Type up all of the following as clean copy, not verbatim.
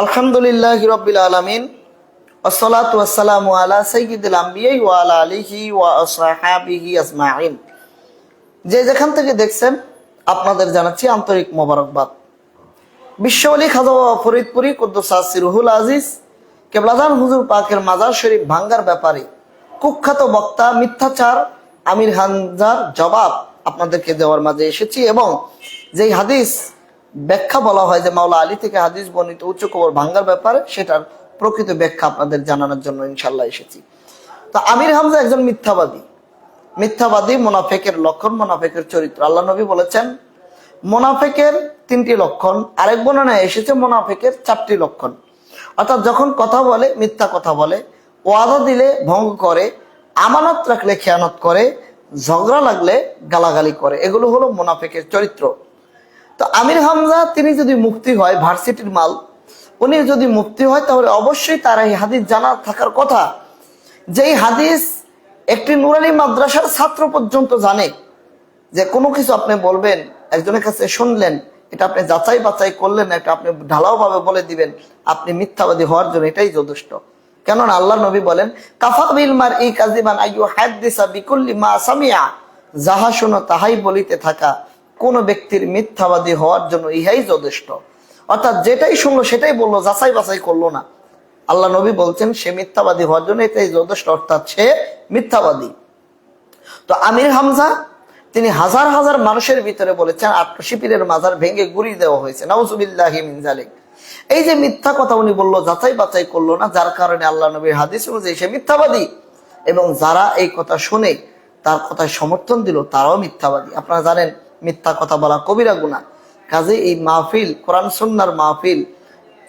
আলহামদুলিল্লাহি রাব্বিল আলামিন ওয়াসসালাতু ওয়াসসালামু আলা সাইয়্যিদিল আমবিয়া ওয়া আলা আলিহি ওয়া আসহাবিহি আজমাইন। যে যেখান থেকে দেখছেন আপনাদের জানাচ্ছি আন্তরিক মোবারকবাদ। বিশ্বওয়ালি খাজা বাবা ফরিদপুরি কুদ্দুসাস সিরুহুল আজিজ কেবলাদান হুজুর পাকের মাজার শরীফ ভাঙ্গার ব্যাপারে কুখ্যাত বক্তা মিথ্যাচার আমির হামজার জবাব আপনাদেরকে দেওয়ার মাঝে এসেছি, এবং যেই হাদিস ব্যাখ্যা বলা হয় যে মাওলা আলী থেকে হাদিস বর্ণিত উচ্চ কবর ভাঙ্গার ব্যাপারে, সেটার প্রকৃত ব্যাখ্যা আপনাদের জানানোর জন্য ইনশাল্লাহ এসেছি। তো আমির হামজা একজন মিথ্যাবাদী মুনাফিকের লক্ষণ, মুনাফিকের চরিত্র। আল্লাহ নবী বলেছেন মুনাফিকের 3টি লক্ষণ, আরেক বর্ণনায় এসেছে মুনাফিকের 4টি লক্ষণ। অর্থাৎ যখন কথা বলে মিথ্যা কথা বলে, ওয়াদা দিলে ভঙ্গ করে, আমানত রাখলে খেয়ানত করে, ঝগড়া লাগলে গালাগালি করে, এগুলো হলো মুনাফিকের চরিত্র। তো আমির হামজা তিনি যদি মুফতি হয়, ভার্সিটির মাল, উনি যদি মুফতি হয় তাহলে অবশ্যই তার এই হাদিস জানা থাকার কথা, যেই হাদিস একটি নুরানি মাদ্রাসার ছাত্র পর্যন্ত জানে। যে কোনো কিছু আপনি বলবেন, একজনের কাছে শুনলেন, এটা আপনি যাচাই বাছাই করলেন, এটা আপনি ঢালাও ভাবে বলে দিবেন, আপনি মিথ্যাবাদী হওয়ার জন্য এটাই যথেষ্ট। কেননা আল্লাহ নবী বলেন কাফা বিল মারই কাযিবান আইয়ু হাদিসা বিকুল্লি মা সামিআ, যাহা শোনো তাহাই বলিতে থাকা কোন ব্যক্তির মিথ্যাবাদী হওয়ার জন্য ইহাই যথেষ্ট। অর্থাৎ যেটাই শুনলো সেটাই বললো, যাচাই বাছাই করলো না। আল্লাহ নবী বলছেন সে মিথ্যাবাদী হওয়ার জন্য এটাই যথেষ্ট, অর্থাৎ সে মিথ্যাবাদী। তো আমির হামজা তিনি হাজার হাজার মানুষের ভিতরে বলেছেন ৮৮ পীরের মাজার ভেঙে গুড়িয়ে দেওয়া হয়েছে, নাউজুবিল্লাহি মিন যালিক। এই যে মিথ্যা কথা উনি বললো, যাচাই বাছাই করলো না, যার কারণে আল্লাহ নবীর হাদিস অনুযায়ী সে মিথ্যাবাদী, এবং যারা এই কথা শুনে তার কথায় সমর্থন দিল তারাও মিথ্যাবাদী। আপনারা জানেন মিথ্যা কথা বলা কবিরা গুনাহ। কাজে এই মাহফিল, কোরআন সুন্নাহর মাহফিল,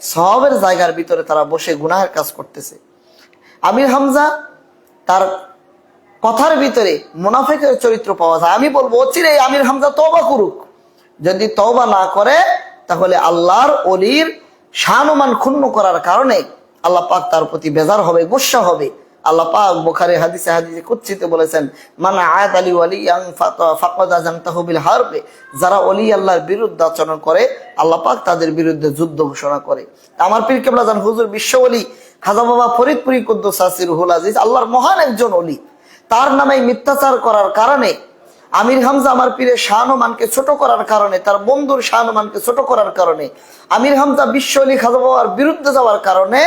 সওয়াবের জায়গার ভিতরে তারা বসে গুনাহের কাজ করতেছে। আমির হামজা তার কথার ভিতরে মুনাফিকের চরিত্র পাওয়া যায়। আমি বলবো অচিরেই আমির হামজা তওবা করুক। যদি তওবা না করে তাহলে আল্লাহর ওলির শান-মান ক্ষুণ্ণ করার কারণে আল্লাহ পাক তার প্রতি বেজার হবে, গুসা হবে। আল্লাহ পাক বুখারী হাদিসে কুদসিতে বলেছেন মান আয়াত আলী ওয়ালিয়ান ফাকাদ আযানতাহু বিল হারব, যারা ওলি আল্লাহর বিরুদ্ধে আচরণ করে আল্লাহ পাক তাদের বিরুদ্ধে যুদ্ধ ঘোষণা করে। আমার পীর কেবলা জান হুজুর বিশ্ব ওলি খাজা বাবা ফরিদপুরি কুদ্দুসাস সিরহুল আজিজ আল্লাহর মহান একজন ওলি, তার নামে মিথ্যাচার করার কারণে, আমির হামজা আমার পীরের শান-মানকে ছোট করার কারণে, তার বন্ধুর শান-মানকে ছোট করার কারণে, আমির হামজা বিশ্ব ওলি খাজা বাবার বিরুদ্ধে যাওয়ার কারণে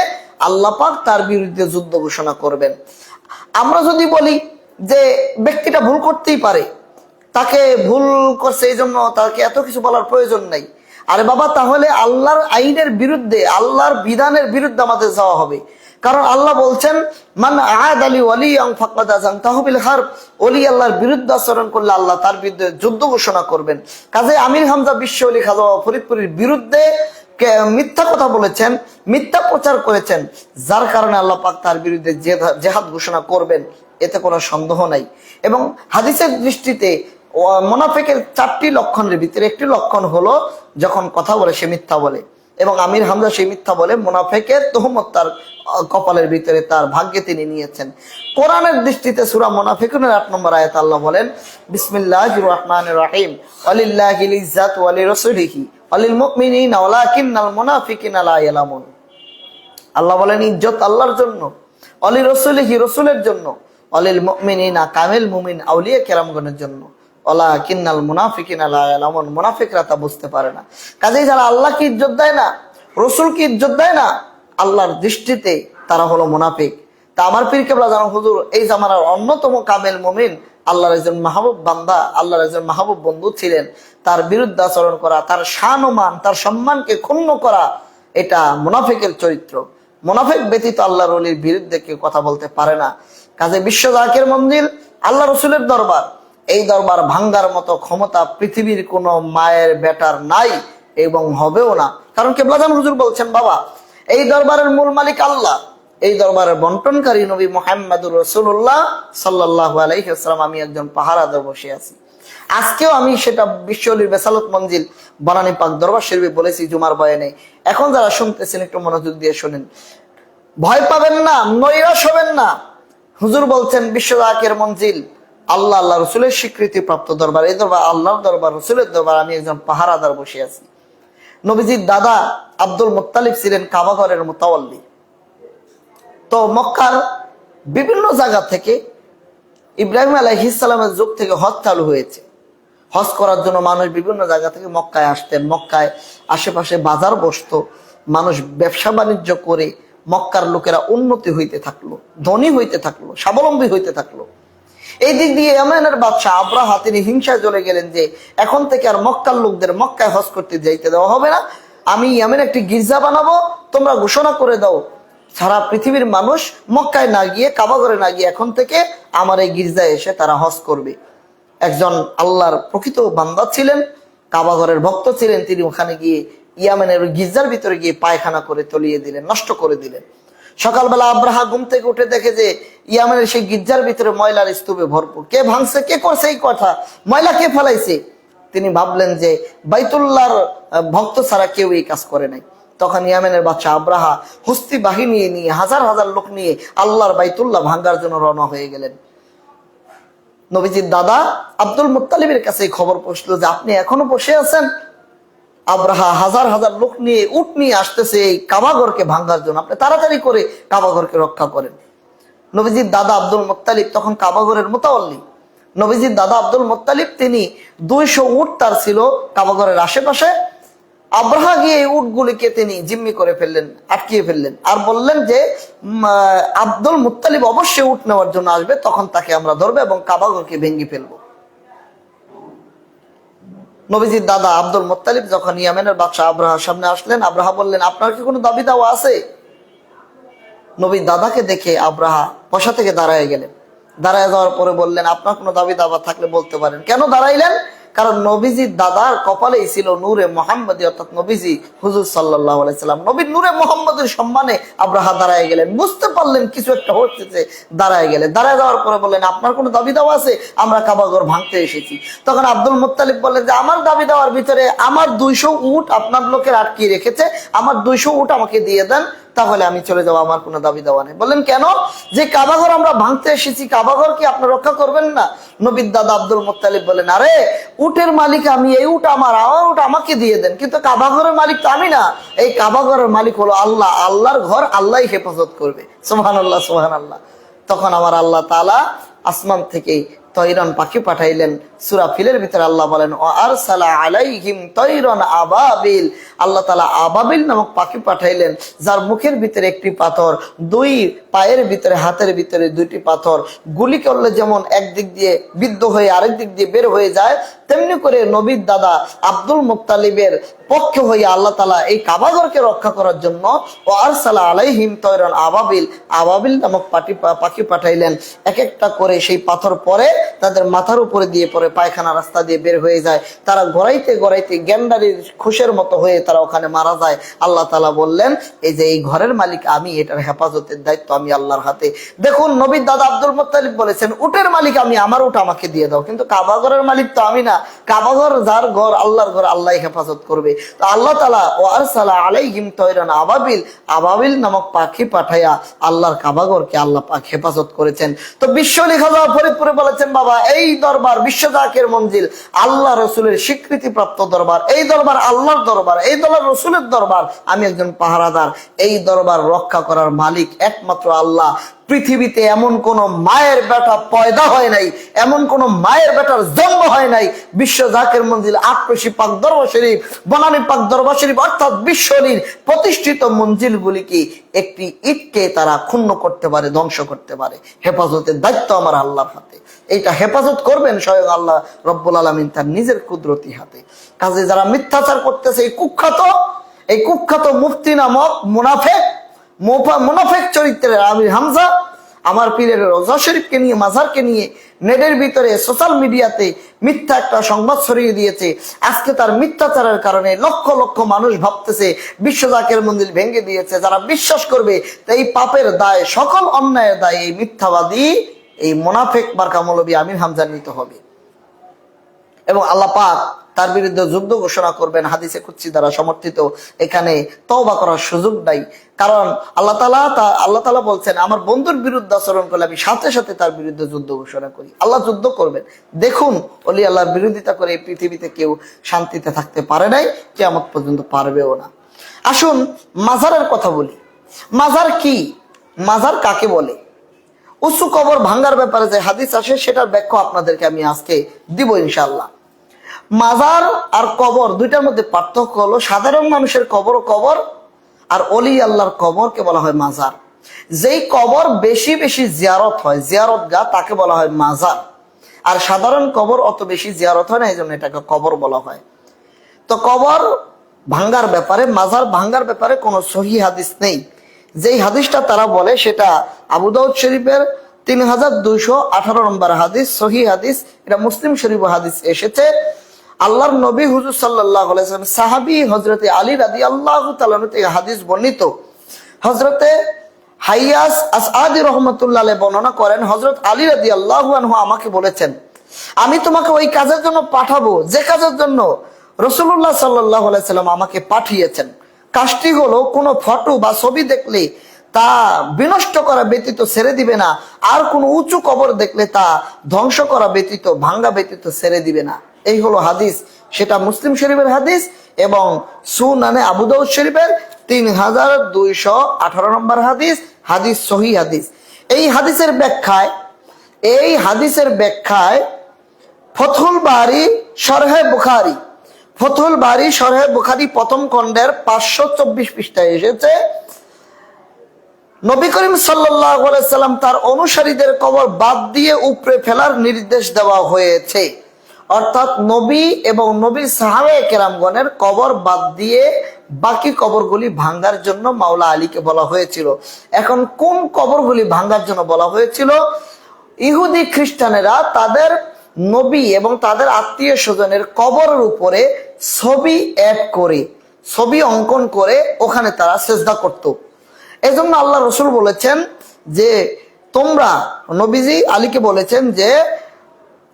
আল্লাহ পাক তার বিরুদ্ধে যুদ্ধ ঘোষণা করবেন। আমরা যদি বলি যে ব্যক্তিটা ভুল করতেই পারে, তাকে ভুল করছে এই জন্য তাকে এত কিছু বলার প্রয়োজন নাই। আরে বাবা, তাহলে আল্লাহর আইনের বিরুদ্ধে, আল্লাহর বিধানের বিরুদ্ধে আমাদের যাওয়া হবে। কারণ আল্লাহ বলছেন মান আয়াদ আলী ওয়ালিয়ান ফাকাদ আযানতাহু বিল হারব, ওলি আল্লাহর বিরুদ্ধে আচরণ করলে আল্লাহ তার বিরুদ্ধে যুদ্ধ ঘোষণা করবেন। কাজে আমির হামজা বিশ্ব ওলি খাজা বাবা ফরিদপুরের বিরুদ্ধে মিথ্যা কথা বলেছেন, মিথ্যা প্রচার করেছেন, যার কারণে আল্লাহ পাক তার বিরুদ্ধে জেহাদ ঘোষণা করবেন, এতে কোনো সন্দেহ নাই। এবং হাদিসের দৃষ্টিতে মুনাফিকের 4টি লক্ষণের ভিতরে একটি লক্ষণ হলো যখন কথা বলে সে মিথ্যা বলে, এবং আমির হামজা সেই মিথ্যা বলে মুনাফিকের তহমত তার কপালের ভিতরে, তার ভাগ্যে তিনি নিয়েছেন। কোরআনের দৃষ্টিতে সূরা মুনাফিকুনের 8 নম্বর আয়াত আল্লাহ বলেন বিসমিল্লাহির রহমানির রহিম ওয়ালিল্লাহিল ইজ্জাতু ওয়ালিরাসূলিহি ওয়ালিল মুমিনিনা ওয়ালাকিন্নাল মুনাফিকিনা লা ইয়ালামুন। আল্লাহ বলেন ইজ্জত আল্লাহর জন্য, ওয়ালিরাসূলিহি রাসূলের জন্য, ওয়ালিল মুমিনিনা কামিল মুমিন আউলিয়া কেরামগণের জন্য, ওয়ালাকিন্নাল মুনাফিকিনা লা ইয়ালামুন, মুনাফিকরা তা বুঝতে পারে না। কাজেই যারা আল্লাহকে ইজ্জত দেয় না, রাসূলকে ইজ্জত দেয় না, আল্লাহর দৃষ্টিতে তারা হলো মুনাফিক। তা আমার পীর কেবলা জান হুজুর এই জামানার অন্যতম কামেল মুমিন, আল্লাহর একজন মাহবুব বান্দা, আল্লাহর একজন মাহবুব বন্ধু ছিলেন। তার বিরুদ্ধে আচরণ করা, তার শান-মান, তার সম্মানকে ক্ষুণ্ণ করা, এটা মুনাফিকের চরিত্র। মুনাফিক ব্যতীত আল্লাহর ওলির বিরুদ্ধে কেউ কথা বলতে পারে না। কাজে বিশ্ব জাকির মঞ্জিল আল্লাহ রসুলের দরবার, এই দরবার ভাঙ্গার মতো ক্ষমতা পৃথিবীর কোন মায়ের বেটার নাই এবং হবেও না। কারণ কেবলা জান হুজুর বলছেন বাবা এই দরবারের মূল মালিক আল্লাহ, এই দরবারের বন্টনকারী নবী মুহাম্মদুর রাসূলুল্লাহ সাল্লাল্লাহু আলাইহি ওয়াসাল্লাম, আমি একজন পাহারাদার বসে আছি। আজকেও আমি সেটা বিশ্বলির বেসালত মঞ্জিল বানানী পাক দরবার শরীফে বলেছি জুমার বয়ানে। এখন যারা শুনতেছেন একটু মনোযোগ দিয়ে শুনেন, ভয় পাবেন না, নৈরাশ হবেন না। হুজুর বলছেন বিশ্ব জাকির মঞ্জিল আল্লাহ রসুলের স্বীকৃতি প্রাপ্ত দরবার, এই দরবার আল্লাহর দরবার, রসুলের দরবার, আমি একজন পাহারাদার বসে আছি। নবীজির দাদা আব্দুল মুত্তালিব ছিলেন কাবা ঘরের মুতাওয়াল্লি। তো মক্কার বিভিন্ন জায়গা থেকে ইব্রাহিম আলাইহিস সালামের যুগ থেকে হজ চালু হয়েছে। হজ করার জন্য মানুষ বিভিন্ন জায়গা থেকে মক্কায় আসতেন। মক্কায় আশেপাশে বাজার বসতো, মানুষ ব্যবসা বাণিজ্য করে মক্কার লোকেরা উন্নতি হইতে থাকলো, ধনী হইতে থাকলো, স্বাবলম্বী হইতে থাকলো। এই দিক দিয়ে ইয়ামেনের বাদশাহ আব্রাহা তিনি হিংসায় চলে গেলেন যে এখন থেকে আর মক্কার লোকদের মক্কায় হজ করতে যাইতে দেওয়া হবে না। আমি ইয়ামেন একটি গির্জা বানাবো, তোমরা ঘোষণা করে দাও সারা পৃথিবীর মানুষ মক্কায় না গিয়ে, কাবা ঘরে না গিয়ে এখন থেকে আমার এই গির্জায় এসে তারা হজ করবে। একজন আল্লাহর প্রকৃত বান্দা ছিলেন, কাবা ঘরের ভক্ত ছিলেন, তিনি ওখানে গিয়ে ইয়ামেনের গির্জার ভিতরে গিয়ে পায়খানা করে তলিয়ে দিলেন, নষ্ট করে দিলেন। সকালবেলা আব্রাহা ঘুম থেকে উঠে দেখে যে ইয়ামেনের সেই গির্জার ভিতরে ময়লার স্তূপে ভরপুর। কে ভাঙছে, কে করছে এই কথা, ময়লা কে ফেলাইছে? তিনি ভাবলেন যে বাইতুল্লাহর ভক্ত ছাড়া কেউ এই কাজ করে নাই। তখন ইয়ামেনের বাদশাহ আব্রাহা হস্তি বাহিনী নিয়ে হাজার হাজার লোক নিয়ে আল্লাহর বাইতুল্লাহ ভাঙ্গার জন্য রওনা হয়ে গেলেন। নবীজির দাদা আব্দুল মুত্তালিবের কাছে খবর পৌঁছলো যে আপনি এখনো বসে আছেন, আব্রাহা হাজার হাজার লোক নিয়ে উট নিয়ে আসতেছে এই কাবাঘরকে ভাঙ্গার জন্য, আপনি তাড়াতাড়ি করে কাবাঘরকে রক্ষা করেন। নবীজির দাদা আব্দুল মুত্তালিব তখন কাবাঘরের মুতাওয়াল্লি। নবীজির দাদা আব্দুল মুত্তালিব তিনি 200 উট তার ছিল কাবাঘরের আশেপাশে। আব্রাহা গিয়ে এই উটগুলিকে তিনি জিম্মি করে ফেললেন, আটকিয়ে ফেললেন, আর বললেন যে আব্দুল মুত্তালিব অবশ্যই উট নেওয়ার জন্য আসবে, তখন তাকে আমরা ধরবো এবং কাবাঘরকে ভেঙে ফেলবো। নবীজির দাদা আব্দুল মুত্তালিব যখন ইয়ামেনের বাদশাহ আব্রাহার সামনে আসলেন, আব্রাহা বললেন আপনার কি কোনো দাবি দাওয়া আছে? নবীর দাদাকে দেখে আব্রাহা বসা থেকে দাঁড়ায় গেলেন। দাঁড়ায় যাওয়ার পরে বললেন আপনার কোনো দাবি দাওয়া থাকলে বলতে পারেন। কেন দাঁড়াইলেন? কারণ নবীজির দাদার কপালেই ছিল নূরে মুহাম্মদী, অর্থাৎ নবীজি হুজুর সাল্লাল্লাহু আলাইহি সাল্লাম। নবীর নূরে মুহাম্মদের সম্মানে আব্রাহা দাঁড়ায় গেলেন, বুঝতে পারলেন কিছু একটা হচ্ছে, দাঁড়ায় গেলেন। দাঁড়ায় যাওয়ার পরে বললেন আপনার কোনো দাবি দাওয়া আছে? আমরা কাবাঘর ভাঙতে এসেছি। তখন আব্দুল মুত্তালিব বললেন যে আমার দাবি দেওয়ার ভিতরে আমার 200 উট আপনার লোকের আটকিয়ে রেখেছে, আমার 200 উট আমাকে দিয়ে দেন, তাহলে আমি চলে যাবো, আমার কোনো দাবি দেওয়া নেই। বললেন কেন? যে কাবাঘর আমরা ভাঙতে এসেছি, কাবাঘর কি আপনি রক্ষা করবেন না? নবীর দাদা আব্দুল মুত্তালিব বলেন আরে উটের মালিক আমি, এই উট আমার উট আমাকে দিয়ে দেন, কিন্তু কাবাঘরের মালিক তো আমি না, এই কাবাঘরের মালিক হলো আল্লাহ, আল্লাহর ঘর আল্লাহই হেফাজত করবে। সুবহানাল্লাহ, সুবহানাল্লাহ। তখন আমার আল্লাহ তাআলা আসমান থেকে তৈরন পাখি পাঠাইলেন। সূরা ফিলের ভিতরে আল্লাহ বলেন ও আরসালা আলাইহিম তৈরন আবাবিল, আল্লাহ তাআলা আবাবিল নামক পাখি পাঠাইলেন, যার মুখের ভিতরে একটি পাথর, 2 পায়ের ভিতরে, হাতের ভিতরে 2টি পাথর। গুলি করলে যেমন একদিক দিয়ে বিদ্ধ হয়ে আরেক দিক দিয়ে বের হয়ে যায়, তেমনি করে নবীর দাদা আব্দুল মুত্তালিবের পক্ষ হয়ে আল্লাহ তাআলা এই কাবাঘরকে রক্ষা করার জন্য ও আরসালা আলাইহিম তৈরন আবাবিল, আবাবিল নামক পাখি পাঠাইলেন। এক একটা করে সেই পাথর পরে তাদের মাথার উপরে দিয়ে পরে পায়খানা রাস্তা দিয়ে বের হয়ে যায়। তারা গড়াইতে গড়াইতে গেন্ডারির খুশের মতো হয়ে তারা ওখানে মারা যায়। আল্লাহ তাআলা বললেন এই যে এই ঘরের মালিক আমি, এটার হেফাজতের দায়িত্ব আমি আল্লাহর হাতে। দেখুন নবীর দাদা আব্দুল মুত্তালিব বলেছেন উটের মালিক আমি, আমার উট আমাকে দিয়ে দাও, কিন্তু কাবাঘরের মালিক তো আমি না, কাবাঘর যার ঘর আল্লাহর ঘর, আল্লাহ হেফাজত করবে। তো আল্লাহ তাআলা ও আরসালা আলাইহিম তৈরন আবাবিল, আবাবিল নামক পাখি পাঠাইয়া আল্লাহর কাবাঘরকে আল্লাহ পাক হেফাজত করেছেন। তো বিশ্ব লেখা ফরিদপুরে বলেছেন বাবা এই দরবার বিশ্ব জাকের মঞ্জিল, আল্লাহ রসুলের স্বীকৃতি প্রাপ্ত দরবার, এই দরবার আল্লাহর দরবার, এই দরবার রসুলের দরবার, আমি একজন পাহারাদার। এই দরবার রক্ষা করার মালিক একমাত্র আল্লাহ। পৃথিবীতে এমন কোন মায়ের বেটা পয়দা হয় নাই, এমন কোন মায়ের বেটার জন্ম হয় নাই। বিশ্ব জাকের মঞ্জিল আটরশি পাক দরবার শরীফ, বনানী পাক দরবার শরীফ অর্থাৎ বিশ্বরীর প্রতিষ্ঠিত মঞ্জিল গুলিকে একটি ইটকে তারা ক্ষুণ্ণ করতে পারে, ধ্বংস করতে পারে। হেফাজতের দায়িত্ব আমার আল্লাহর হাতে। এইটা হেফাজত করবেন স্বয়ং আল্লাহ রব্বুল আলামিন তার নিজের কুদরতি হাতে। কাজে যারা মিথ্যাচার করতেছে এই কুখ্যাত মুফতি নামক মুনাফেক চরিত্রের আমির হামজা আমার পীরের রোজা শরীফকে নিয়ে, মাজারকে নিয়ে নেটের ভিতরে সোশ্যাল মিডিয়াতে মিথ্যা একটা সংবাদ ছড়িয়ে দিয়েছে। আজকে তার মিথ্যাচারের কারণে লক্ষ লক্ষ মানুষ ভাবতেছে বিশ্ব জাকের মন্দির ভেঙে দিয়েছে। যারা বিশ্বাস করবে এই পাপের দায়, সকল অন্যায়ের দায় এই মিথ্যাবাদী, এই মুনাফেক মার্কা মৌলবী আমির হামজা নিতে হবে। এবং আল্লাহ পাক তার বিরুদ্ধে যুদ্ধ ঘোষণা করবেন, হাদিসে কুদসি দ্বারা সমর্থিত। এখানে তওবা করার সুযোগ নাই, কারণ আল্লাহ তাআলা বলছেন আমার বন্ধুর বিরুদ্ধে আচরণ করলে আমি সাথে সাথে তার বিরুদ্ধে যুদ্ধ ঘোষণা করি। আল্লাহ যুদ্ধ করবেন। দেখুন, ওলি আল্লাহর বিরোধিতা করে এই পৃথিবীতে কেউ শান্তিতে থাকতে পারে নাই, কিয়ামত পর্যন্ত পারবেও না। আসুন মাজারের কথা বলি। মাজার কি? মাজার কাকে বলে? উঁচু কবর ভাঙ্গার ব্যাপারে যে হাদিস আসে সেটার ব্যাখ্যা আপনাদেরকে আমি আজকে দিব ইনশাআল্লাহ। মাজার আর কবর দুইটার মধ্যে পার্থক্য হলো, সাধারণ মানুষের কবর কবর, আর অলি আল্লাহর কবরকে বলা হয় মাজার। যেই কবর বেশি বেশি জিয়ারত হয়, জিয়ারত গা, তাকে বলা হয় মাজার। আর সাধারণ কবর অত বেশি জিয়ারত হয় না, এই জন্য এটাকে কবর বলা হয়। তো কবর ভাঙ্গার ব্যাপারে, মাজার ভাঙ্গার ব্যাপারে কোনো সহি হাদিস নেই। যেই হাদিসটা তারা বলে সেটা আবু দাউদ শরীফের 3218 নম্বর হাদিস, সহি হাদিস। এটা মুসলিম শরীফ হাদিস এসেছে। আল্লাহর নবী হুজুর সাল্লাল্লাহু আলাইহি ওয়াসাল্লাম সাহাবী হযরতে আলী রাদিয়াল্লাহু তাআলা থেকে হাদিস বর্ণিত। হযরতে হাইয়াস আসআদি রাহমাতুল্লাহ আলাইহি বর্ণনা করেন, হযরত আলী রাদিয়াল্লাহু আনহু আমাকে বলেছেন, আমি তোমাকে ওই কাজের জন্য পাঠাবো যে কাজের জন্য রাসূলুল্লাহ সাল্লাল্লাহু আলাইহি সাল্লাম আমাকে পাঠিয়েছেন। কাজটি হলো, কোনো ফটো বা ছবি দেখলে তা বিনষ্ট করা ব্যতীত ছেড়ে দিবে না, আর কোনো উঁচু কবর দেখলে তা ধ্বংস করা ব্যতীত, ভাঙ্গা ব্যতীত ছেড়ে দিবে না। এই হলো হাদিস। সেটা মুসলিম শরীফের হাদিস এবং সুনানে আবু দাউদ শরীফের 3218 নম্বর হাদিস, হাদিস সহি হাদিস। এই হাদিসের ব্যাখ্যায় ফথুল বারী শরহে বুখারী প্রথম খণ্ডের 524 পৃষ্ঠায় এসেছে, নবী করিম সাল্লাল্লাহু আলাইহি সাল্লাম তার অনুসারীদের কবর বাদ দিয়ে উপড়ে ফেলার নির্দেশ দেওয়া হয়েছে। অর্থাৎ নবী এবং নবীর সাহাবায়ে কেরামগণের কবর বাদ দিয়ে বাকি কবরগুলি ভাঙ্গার জন্য মাওলা আলীকে বলা হয়েছিল। এখন কোন কবরগুলি ভাঙ্গার জন্য বলা হয়েছিল? ইহুদি খ্রিস্টানেরা তাদের নবী এবং তাদের আত্মীয় স্বজনের কবরের উপরে ছবি অঙ্কন করে ওখানে তারা সেজদা করত। এজন্য আল্লাহ রসুল বলেছেন যে তোমরা, নবীজি আলীকে বলেছেন যে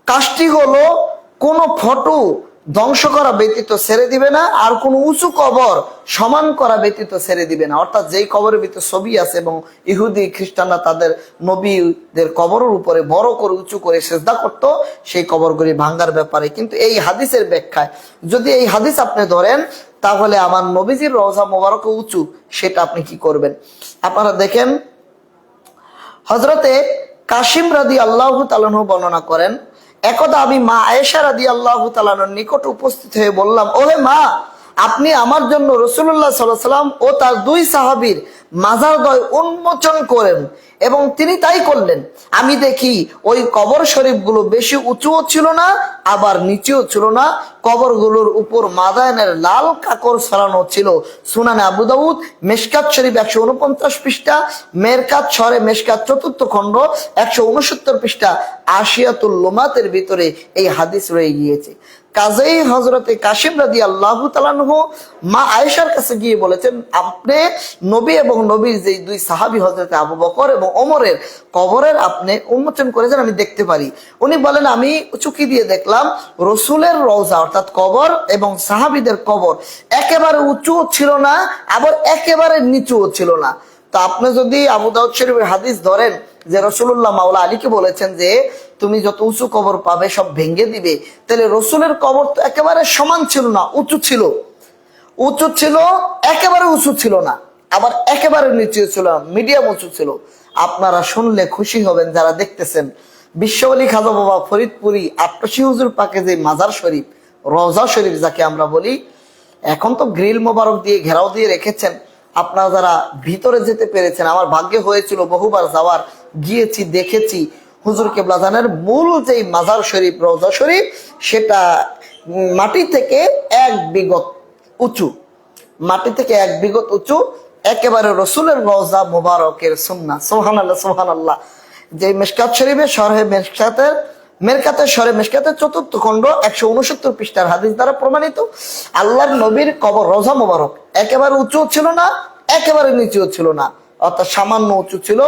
কাজটি হলো কোনো ফটো ধ্বংস করা ব্যতীত ছেড়ে দিবে না, আর কোনো উঁচু কবর সমান করা ব্যতীত ছেড়ে দিবে না। অর্থাৎ যেই কবরের ভিতরে ছবি আছে এবং ইহুদি খ্রিস্টানরা তাদের নবীদের কবরের উপরে বড় করে উঁচু করে সেজদা করত, সেই কবরগুলি ভাঙ্গার ব্যাপারে। কিন্তু এই হাদিসের ব্যাখ্যায় যদি এই হাদিস আপনি ধরেন, তাহলে আমার নবীজির রওজা মোবারক উঁচু, সেটা আপনি কি করবেন? আপনারা দেখেন, হযরতে কাসিম রাদিয়াল্লাহু তাআলা বর্ণনা করেন, একদা আমি মা আয়েশা রাদিয়াল্লাহু তাআলার নিকট উপস্থিত হয়ে বললাম, ওহে মা, আপনি আমার জন্য রাসূলুল্লাহ সাল্লাল্লাহু আলাইহি ওয়াসাল্লাম ও তার দুই সাহাবীর মাজারদ্বয় উন্মোচন করেন। এবং তিনি তাই করলেন। আমি দেখি ওই কবর শরীফগুলো বেশি উঁচুও ছিল না, আবার নিচেও ছিল না। কবরগুলোর উপর মাদায়নের লাল কাকড় ছড়ানো ছিল। সুনানে আবু দাউদ মেশকাত শরীফ 149 পৃষ্ঠা, মেরকাত শরে মেশকাত 4th খণ্ড 169 পৃষ্ঠা, আশিয়াতুল লুমাতের ভিতরে এই হাদিস রয়ে গিয়েছে। কাজেই হযরতে কাসিম রাদিয়াল্লাহু তাআলা মা আয়েশার কাছে গিয়ে বলেছেন, আপনি নবী এবং নবীর যে দুই সাহাবী হযরতে আবু বকর এবং ওমরের কবরের আপনি উন্মোচন করেছেন, আমি দেখতে পারি। উনি বলেন, আমি চুকি দিয়ে দেখলাম রসুলের রওজা অর্থাৎ কবর এবং সাহাবীদের কবর একেবারে উঁচুও ছিল না, আবার একেবারে নিচুও ছিল না। তো আপনি যদি আবু দাউদ শরীফের হাদিস ধরেন যে রাসূলুল্লাহ মাওলা আলীকে বলেছেন যে তুমি যত উঁচু কবর পাবে সব ভেঙে দিবে, তাহলে রসুলের কবর তো একেবারে সমান ছিল না, উঁচু ছিল, একেবারে উঁচু ছিল না, আবার একেবারে নিচু ছিল না, মিডিয়াম উঁচু ছিল। আপনারা শুনলে খুশি হবেন যারা দেখতেছেন, বিশ্বওয়ালী খাজা বাবা ফরিদপুরি আট্টশী হুজুর পাকে যে মাজার শরীফ, রওজা শরীফ যাকে আমরা বলি, এখন তো গ্রিল মোবারক দিয়ে ঘেরাও দিয়ে রেখেছেন। আপনারা যারা ভিতরে যেতে পেরেছেন, আমার ভাগ্যে হয়েছিল বহুবার যাওয়ার, গিয়েছি, দেখেছি। হুজুর কেবলাজানের মূল যেই মাজার শরীফ, রওজা শরীফ, সেটা মাটি থেকে 1 বিঘত উঁচু, একেবারে রসুলের রওজা মুবারকের সুন্নাহ। সুবহানাল্লাহ, সুবহানাল্লাহ। যে মিশকাত শরীফে শরহে মেরকাতের শরে মেশকাতের 4th খণ্ড 169 পৃষ্ঠার হাদিস দ্বারা প্রমাণিত, আল্লাহর নবীর কবর রওজা মুবারক একেবারে উঁচু ছিল না, একেবারে নিচুও ছিল না, অর্থাৎ সামান্য উঁচু ছিল,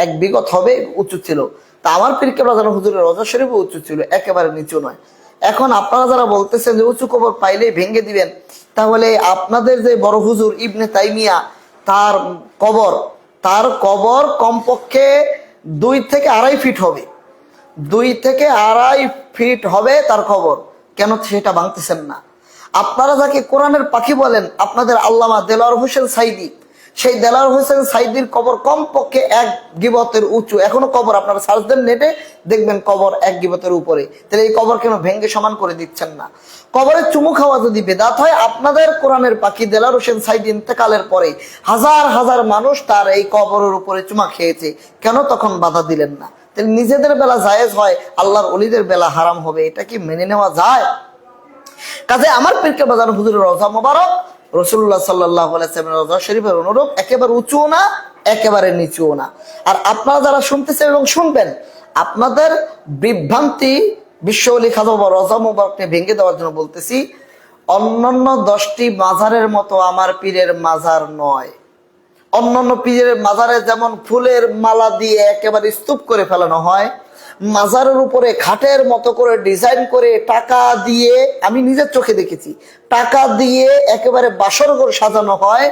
1 বিঘত হবে উঁচু ছিল। তা আমার পীর কেবলা হুজুরের রওজা শরীফ উঁচু ছিল, একেবারে নিচু নয়। এখন আপনারা যারা বলতেছেন যে উঁচু কবর পাইলেই ভেঙে দিবেন, তাহলে আপনাদের যে বড় হুজুর ইবনে তাইমিয়া তার কবর কমপক্ষে 2 থেকে 2.5 ফিট হবে, 2 থেকে 2.5 ফিট হবে তার কবর। কেন সেটা ভাঙতেছেন না? আপনারা যাকে কোরআনের পাখি বলেন, আপনাদের আল্লামা দেলোয়ার হোসেন সাইদি, সেই দেলোয়ার হোসেন সাইদির কবর কমপক্ষে 1 গিবতের উঁচু। এখনো কবর আপনারা সার্চ দেন নেটে, দেখবেন কবর 1 গিবতের উপরে। তাহলে এই কবর কেন ভেঙ্গে সমান করে দিচ্ছেন না? কবরে চুমু খাওয়া যদি বেদাত হয়, আপনাদের কোরআনের পাখি দেলোয়ার হোসেন সাইদি ইন্তেকালের পরে হাজার হাজার মানুষ তার এই কবরের উপরে চুমা খেয়েছে, কেন তখন বাধা দিলেন না? তাহলে নিজেদের বেলা জায়েজ হয়, আল্লাহর ওলিদের বেলা হারাম হবে, এটা কি মেনে নেওয়া যায়? কাজে আমার পীরকে বাজার হুজুরের রওজা মোবারক রাসূলুল্লাহ সাল্লাল্লাহু আলাইহি ওয়াসাল্লামের রওজা শরীফের অনুরূপ, একেবারে উঁচুও না একেবারে নিচুও না। আর আপনারা যারা শুনতেছেন এবং শুনবেন, আপনাদের বিভ্রান্তি বিশ্বওলি খাজা বাবার রওজা মোবারককে ভেঙে দেওয়ার জন্য বলতেছি, অন্যান্য 10টি মাজারের মতো আমার পীরের মাজার নয়। অন্যান্য পীরের মাজারে যেমন ফুলের মালা দিয়ে একেবারে স্তূপ করে ফেলানো হয়, মাজারের উপরে খাটের মতো করে ডিজাইন করে টাকা দিয়ে, আমি নিজের চোখে দেখেছি, টাকা দিয়ে একেবারে বাসরঘর সাজানো হয়।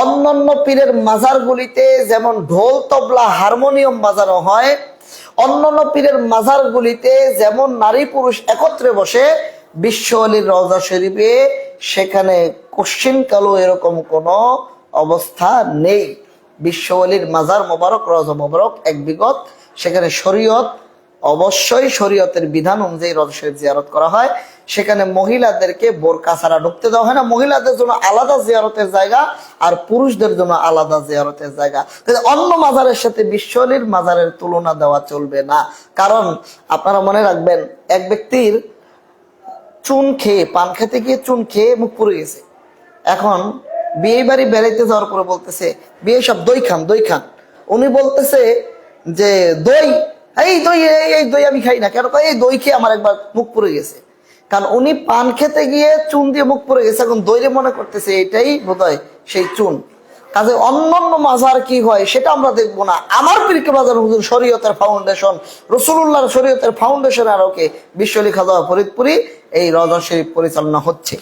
অন্যান্য পীরের মাজারগুলিতে যেমন ঢোল তবলা হারমোনিয়াম বাজানো হয়, অন্যান্য পীরের মাজারগুলিতে যেমন নারী পুরুষ একত্রে বসে, বিশ্বওয়ালির রওজা শরীফে সেখানে কোশ্চিনকালও এরকম কোনো অবস্থা নেই। বিশ্বওয়ালির মাজার মোবারক রওজা মোবারক এক বিগত, সেখানে শরীয়ত, অবশ্যই শরীয়তের বিধান অনুযায়ী রওজা শরীফ জিয়ারত করা হয়। সেখানে মহিলাদেরকে বোরকা ছাড়া ঢুকতে দেওয়া হয় না। মহিলাদের জন্য আলাদা জিয়ারতের জায়গা, আর পুরুষদের জন্য আলাদা জিয়ারতের জায়গা। অন্য মাজারের সাথে বিশ্বওয়ালির মাজারের তুলনা দেওয়া চলবে না। কারণ আপনারা মনে রাখবেন, এক ব্যক্তির চুন খেয়ে, পান খেতে গিয়ে চুন খেয়ে মুখ পুড়ে গেছে। এখন বিয়ে বাড়ি বেড়াইতে যাওয়ার পরে বলতেছে, বিয়ে সব দই খান দই খান। উনি বলতেছে যে দই, এই দই, এই দই আমি খাই না। কেন? এই দই খেয়ে আমার একবার মুখ পুড়ে গেছে। কারণ উনি পান খেতে গিয়ে চুন দিয়ে মুখ পুড়ে গেছে, এখন দইরে মনে করতেছে এটাই বোধহয় সেই চুন। কাজে অন্যান্য মাজার কি হয় সেটা আমরা দেখবো না। আমার পীরকে বাজার হুজুর শরীয়তের ফাউন্ডেশন, রাসূলুল্লাহর শরীয়তের ফাউন্ডেশন আলোকে বিশ্বওয়ালি খাজা ফরিদপুরি এই রওজা শরীফ পরিচালনা হচ্ছে।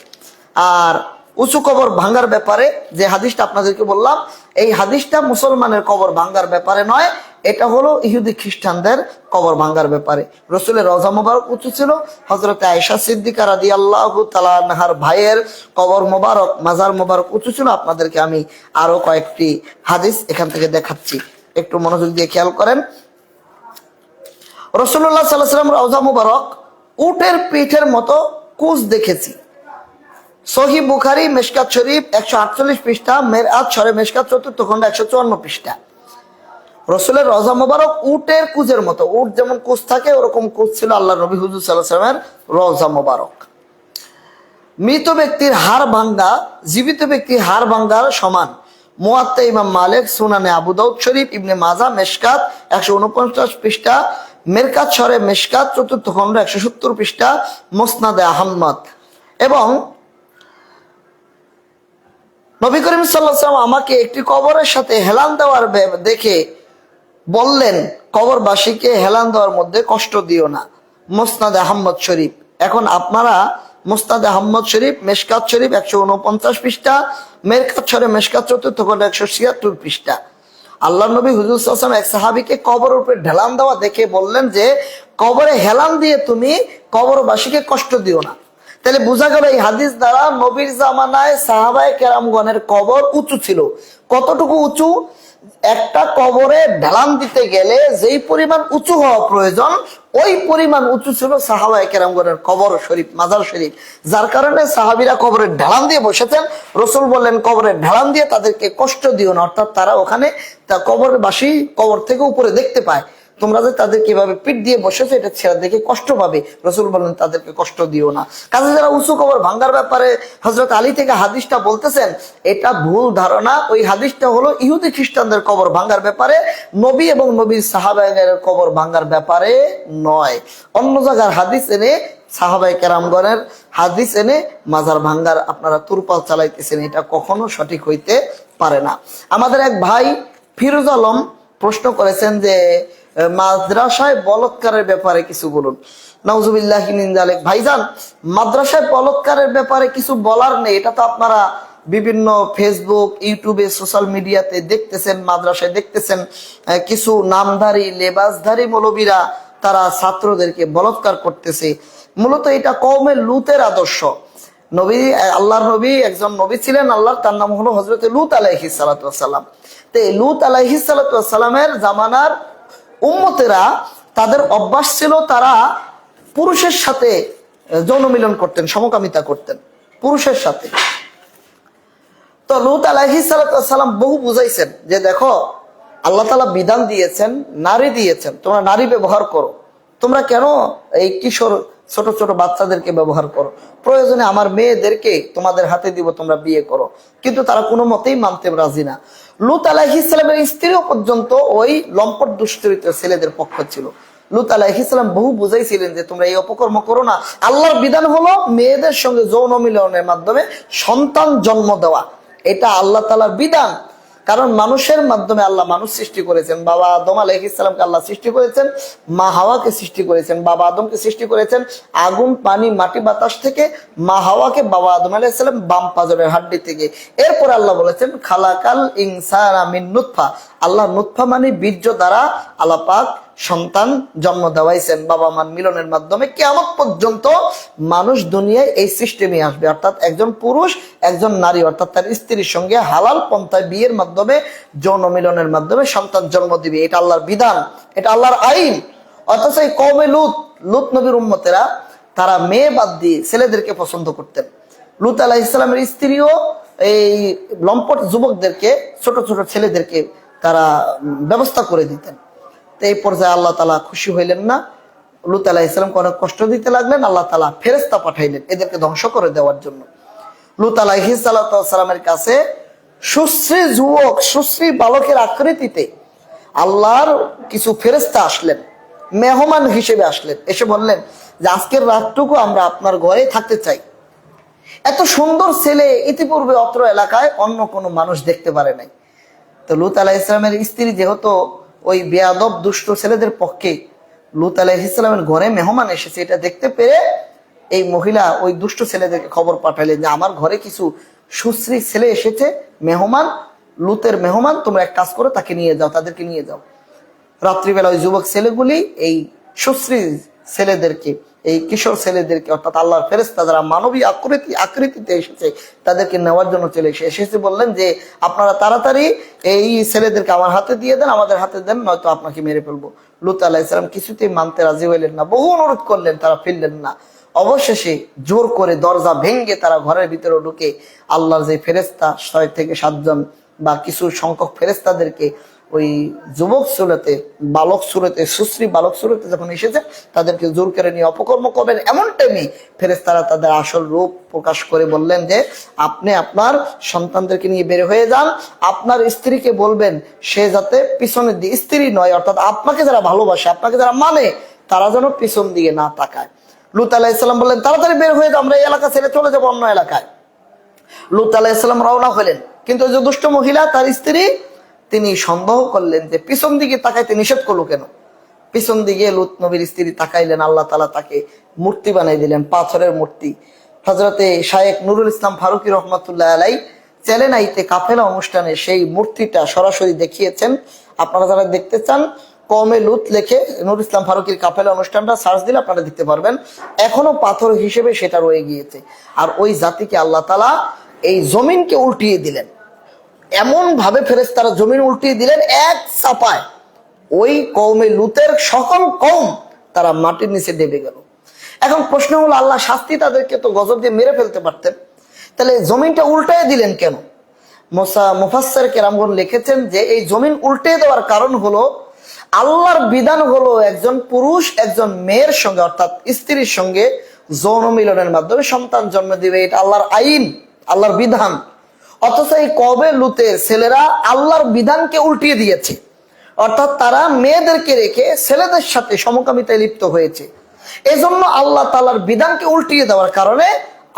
আর উঁচু কবর ভাঙ্গার ব্যাপারে যে হাদিসটা আপনাদেরকে বললাম, এই হাদিসটা মুসলমানের কবর ভাঙ্গার ব্যাপারে নয়, এটা হলো ইহুদি খ্রিস্টানদের কবর ভাঙ্গার ব্যাপারে। রসুলের রওজা মোবারক উঁচু ছিল, হযরত আয়েশা সিদ্দিকা রাদিয়াল্লাহু তাআলা আনহার ভাইয়ের কবর মোবারক, মাজার মোবারক উঁচু ছিল। আপনাদেরকে আমি আরো কয়েকটি হাদিস এখান থেকে দেখাচ্ছি, একটু মনোযোগ দিয়ে খেয়াল করেন। রাসূলুল্লাহ সাল্লাল্লাহু আলাইহি ওয়াসাল্লাম রওজা মোবারক উটের পিঠের মতো কুচ দেখেছি। সহিহ বুখারী মিশকাত শরীফ 148 পৃষ্ঠা, মেরআত শরে মিশকাত 4th খণ্ড 154 পৃষ্ঠা। রসুলের রওজা মোবারক উটের কুচের মতো, উট যেমন কুচ থাকে ওরকম কুচ ছিল আল্লাহ নবী হুজুর সাল্লাল্লাহু আলাইহি ওয়াসাল্লামের রওজা মোবারক। মৃত ব্যক্তির হাড় ভাঙ্গা জীবিত ব্যক্তির হাড় ভাঙ্গার সমান। মুয়াত্তা ইমাম মালিক, সুনানে আবু দাউদ শরীফ, ইবনে মাজাহ মিশকাত 149 পৃষ্ঠা, মেরকাত শরে মিশকাত 4th খণ্ড 170 পৃষ্ঠা, মুসনাদে আহমদ। এবং নবী করিম সাল্লাল্লাহু আলাইহি ওয়াসাল্লাম আমাকে একটি কবরের সাথে হেলান দেওয়ার দেখে বললেন, কবরবাসীকে হেলান দেওয়ার মধ্যে কষ্ট দিও না। মুসনাদে আহমদ শরীফ। এখন আপনারা মুসনাদে আহমদ শরীফ, মিশকাত শরীফ 149 পৃষ্ঠা, মেরকাত শরে মিশকাত 4th খণ্ড 176 পৃষ্ঠা। আল্লাহ নবী হুজুর সাল্লাল্লাহু আলাইহি ওয়াসাল্লাম এক সাহাবীকে কবরের উপরে ঢেলান দেওয়া দেখে বললেন যে, কবরে হেলান দিয়ে তুমি কবরবাসীকে কষ্ট দিও না। তাহলে বোঝা গেল এই হাদিস দ্বারা নবীর জামানায় সাহাবায়ে কেরামগণের কবর উঁচু ছিল। কতটুকু উঁচু? একটা কবরে ঢালান দিতে গেলে যেই পরিমাণ উঁচু হওয়া প্রয়োজন, ওই পরিমাণ উঁচু ছিল সাহাবায়ে কেরামগণের কবর শরীফ, মাজার শরীফ। যার কারণে সাহাবীরা কবরের ঢালান দিয়ে বসেছেন। রাসূল বললেন, কবরের ঢালান দিয়ে তাদেরকে কষ্ট দিও না, অর্থাৎ তারা ওখানে কবরবাসী কবর থেকে উপরে দেখতে পায়। তোমরা যে তাদের কিভাবে পিঠ দিয়ে বসেছো এটা ছেড়ে দেখে কষ্ট পাবে। রাসূল বলেন তাদেরকে কষ্ট দিও না। কাজে যারা উঁচু কবর ভাঙ্গার ব্যাপারে হযরত আলী থেকে হাদিসটা বলতেছেন, এটা ভুল ধারণা। ওই হাদিসটা হলো ইহুদি খ্রিস্টানদের কবর ভাঙ্গার ব্যাপারে, নবী এবং নবীর সাহাবায়ের কবর ভাঙ্গার ব্যাপারে নয়। অন্য জায়গার হাদিস এনে, সাহাবায়ে কেরামগণের হাদিস এনে মাজার ভাঙ্গার আপনারা তুরপাল চালাইতেছেন, এটা কখনো সঠিক হইতে পারে না। আমাদের এক ভাই ফিরোজ আলম প্রশ্ন করেছেন যে মাদ্রাসায় বলৎকারের ব্যাপারে কিছু বলুন। নাউজুবিল্লাহি মিন যালিক। ভাইজান, মাদ্রাসায় বলৎকারের ব্যাপারে কিছু বলার নেই, এটা তো আপনারা বিভিন্ন ফেসবুক, ইউটিউবে, সোশ্যাল মিডিয়াতে দেখতেছেন, মাদ্রাসায় দেখতেছেন কিছু নামধারী লেবাসধারী মৌলবীরা তারা ছাত্রদেরকে বলৎকার করতেছে। মূলত এটা কওমে লুতের আদর্শ। নবী, আল্লাহর নবী একজন নবী ছিলেন আল্লাহর, তার নাম হলো হযরত লূত আলাইহিস সালাতু ওয়াস সালাম। তো এই লূত আলাইহিস সালাতু ওয়াস সালামের জামানার উম্মতেরা, তাদের অভ্যাস ছিল তারা পুরুষের সাথে যৌন মিলন করতেন, সমকামিতা করতেন পুরুষের সাথে। তো লূত আলাইহিস সালাতু ওয়াস সালাম বহু বুঝাইছেন যে দেখো, আল্লাহ তাআলা বিধান দিয়েছেন, নারী দিয়েছেন, তোমরা নারী ব্যবহার করো, তোমরা কেন এই কিশোর ছোট ছোট বাচ্চাদেরকে ব্যবহার করো, প্রয়োজনে আমার মেয়েদেরকে তোমাদের হাতে দিব, তোমরা বিয়ে করো। কিন্তু তারা কোনো মতেই মানতে রাজি না। লূত আলাইহিস সালামের স্ত্রীও পর্যন্ত ওই লম্পট দুশ্চরিত ছেলেদের পক্ষ ছিল। লূত আলাইহিস সালাম বহু বুঝাইছিলেন যে তোমরা এই অপকর্ম করো না। আল্লাহর বিধান হলো মেয়েদের সঙ্গে যৌন মিলনের মাধ্যমে সন্তান জন্ম দেওয়া, এটা আল্লাহ তাআলার বিধান। কারণ মানুষের মাধ্যমে আল্লাহ মানুষ সৃষ্টি করেছেন। বাবা আদম আলাইহিস সালামকে আল্লাহ সৃষ্টি করেছেন, মা হাওয়াকে সৃষ্টি করেছেন। বাবা আদমকে সৃষ্টি করেছেন আগুন, পানি, মাটি, বাতাস থেকে, মা হাওয়াকে বাবা আদম আলাইহিস সালাম বাম পাজরের হাড্ডি থেকে। এরপর আল্লাহ বলেছেন খালাকাল ইনসানা মিন নুতফা, আল্লাহ নুতফা মানে বীর্য দ্বারা আল্লাহ পাক সন্তান জন্ম দেওয়াইছেন বাবা মার মিলনের মাধ্যমে। কিয়ামত পর্যন্ত মানুষ দুনিয়ায় এই সিস্টেমে আসবে, অর্থাৎ একজন পুরুষ একজন নারী অর্থাৎ তার স্ত্রীর সঙ্গে হালাল পন্থায় বিয়ের মাধ্যমে যৌন মিলনের মাধ্যমে সন্তান জন্ম দিবে। এটা আল্লাহর বিধান, এটা আল্লাহর আইন। অথচ এই কওমে লূত নবীর উম্মতেরা তারা মেয়ে বাদ দিয়ে ছেলেদেরকে পছন্দ করতেন। লূত আলাইহিস সালামের স্ত্রীও এই লম্পট যুবকদেরকে, ছোট ছোট ছেলেদেরকে তারা ব্যবস্থা করে দিতেন। তো এই পর্যায়ে আল্লাহ তাআলা খুশি হইলেন না, লূত আলাইহিস সালামকে অনেক কষ্ট দিতে লাগলেন। আল্লাহ তাআলা ফেরেশতা পাঠাইলেন এদেরকে ধ্বংস করে দেওয়ার জন্য। লূত আলাইহিস সালামের কাছে সুশ্রী যুবক, সুশ্রী বালকের আকৃতিতে আল্লাহর কিছু ফেরেশতা আসলেন, মেহমান হিসেবে আসলেন, এসে বললেন যে আজকের রাতটুকু আমরা আপনার ঘরে থাকতে চাই। এত সুন্দর ছেলে ইতিপূর্বে অত্র এলাকায় অন্য কোনো মানুষ দেখতে পারে নাই। তো লূত আলাইহিস সালামের স্ত্রী যেহেতু ওই বেয়াদব দুষ্ট ছেলেদের পক্ষে লূত আলাইহিস সালামের ঘরে মেহমান এসেছে, এটা দেখতে পেরে এই মহিলা ওই দুষ্ট ছেলেদেরকে খবর পাঠালেন যে আমার ঘরে কিছু সুশ্রী ছেলে এসেছে, মেহমান, লূতের মেহমান, তোমরা এক কাজ করো, তাকে নিয়ে যাও, তাদেরকে নিয়ে যাও। রাত্রিবেলা ওই যুবক ছেলেগুলি এই সুশ্রী ছেলেদেরকে, এই কিশোর ছেলেদেরকে অর্থাৎ আল্লাহর ফেরেশতা যারা মানবী আকৃতিতে এসেছে তাদেরকে নেওয়ার জন্য চলে এসেছে। বললেন যে আপনারা তাড়াতাড়ি এই ছেলেদেরকে আমার হাতে দিয়ে দেন, আমাদের হাতে দেন, নয়তো আপনাকে মেরে ফেলবো। লূত আলাইহিস সালাম কিছুতেই মানতে রাজি হইলেন না, বহু অনুরোধ করলেন, তারা ফিরলেন না। অবশেষে জোর করে দরজা ভেঙে তারা ঘরের ভিতরে ঢুকে আল্লাহর যে ফেরেশতা 6 থেকে 7 জন বা কিছু সংখ্যক ফেরেশতাদেরকে ওই যুবক সুরতে, বালক সুরতে, সুশ্রী বালক সুরতে যখন এসেছে তাদেরকে জোর করে নিয়ে অপকর্ম করবেন এমন টাইমে ফেরেশতারা তাদের আসল রূপ প্রকাশ করে বললেন যে আপনি আপনার সন্তানদেরকে নিয়ে বের হয়ে যান, আপনার স্ত্রীকে বলবেন সে যাতে পিছনের দিকে, স্ত্রী নয় অর্থাৎ আপনাকে যারা ভালোবাসে, আপনাকে যারা মানে, তারা যেন পিছন দিকে না তাকায়। লূত আলাইহিস সালাম বললেন তাড়াতাড়ি বের হয়ে যাও, আমরা এই এলাকা ছেড়ে চলে যাবো অন্য এলাকায়। লূত আলাইহিস সালাম রওনা হলেন, কিন্তু যে দুষ্ট মহিলা তার স্ত্রী, তিনি সন্দেহ করলেন যে পিছন দিকে তাকাইতে নিষেধ করলো কেন। পিছন দিকে লূত নবীর স্ত্রী তাকাইলেন, আল্লাহ তাআলা তাকে মূর্তি বানাই দিলেন, পাথরের মূর্তি। হযরতে শায়েখ নুরুল ইসলাম ফারুকী রহমাতুল্লাহ আলাইহি চেলেনাইতে কাফেলা অনুষ্ঠানে সেই মূর্তিটা সরাসরি দেখিয়েছেন। আপনারা যারা দেখতে চান কওমে লূত লেখে নুরুল ইসলাম ফারুকীর কাফেলা অনুষ্ঠানটা সার্চ দিলে আপনারা দেখতে পারবেন। এখনো পাথর হিসেবে সেটা রয়ে গিয়েছে। আর ওই জাতিকে আল্লাহ তাআলা এই জমিনকে উল্টিয়ে দিলেন, এমন ভাবে ফেরেশতারা জমিন উল্টিয়ে দিলেন এক চাপায়, ওই কওমে লূতের সকল কওম তারা মাটির নিচে ডেবে গেল। এখন প্রশ্ন হলো আল্লাহ শাস্তি তাদেরকে তো গজব দিয়ে মেরে ফেলতে পারতেন, তাহলে জমিনটা উল্টায় দিলেন কেন? মুফাসসির কেরামগণ লিখেছেন যে এই জমিন উল্টে দেওয়ার কারণ হলো আল্লাহর বিধান হলো একজন পুরুষ একজন মেয়ের সঙ্গে অর্থাৎ স্ত্রীর সঙ্গে যৌন মিলনের মাধ্যমে সন্তান জন্ম দিবে, এটা আল্লাহর আইন, আল্লাহর বিধান। অথচ এই কওমে লূতের ছেলেরা আল্লাহর বিধানকে উল্টিয়ে দিয়েছে, অর্থাৎ তারা মেয়েদেরকে রেখে ছেলেদের সাথে সমকামিতায় লিপ্ত হয়েছে। এজন্য আল্লাহ তাআলার বিধানকে উল্টিয়ে দেওয়ার কারণে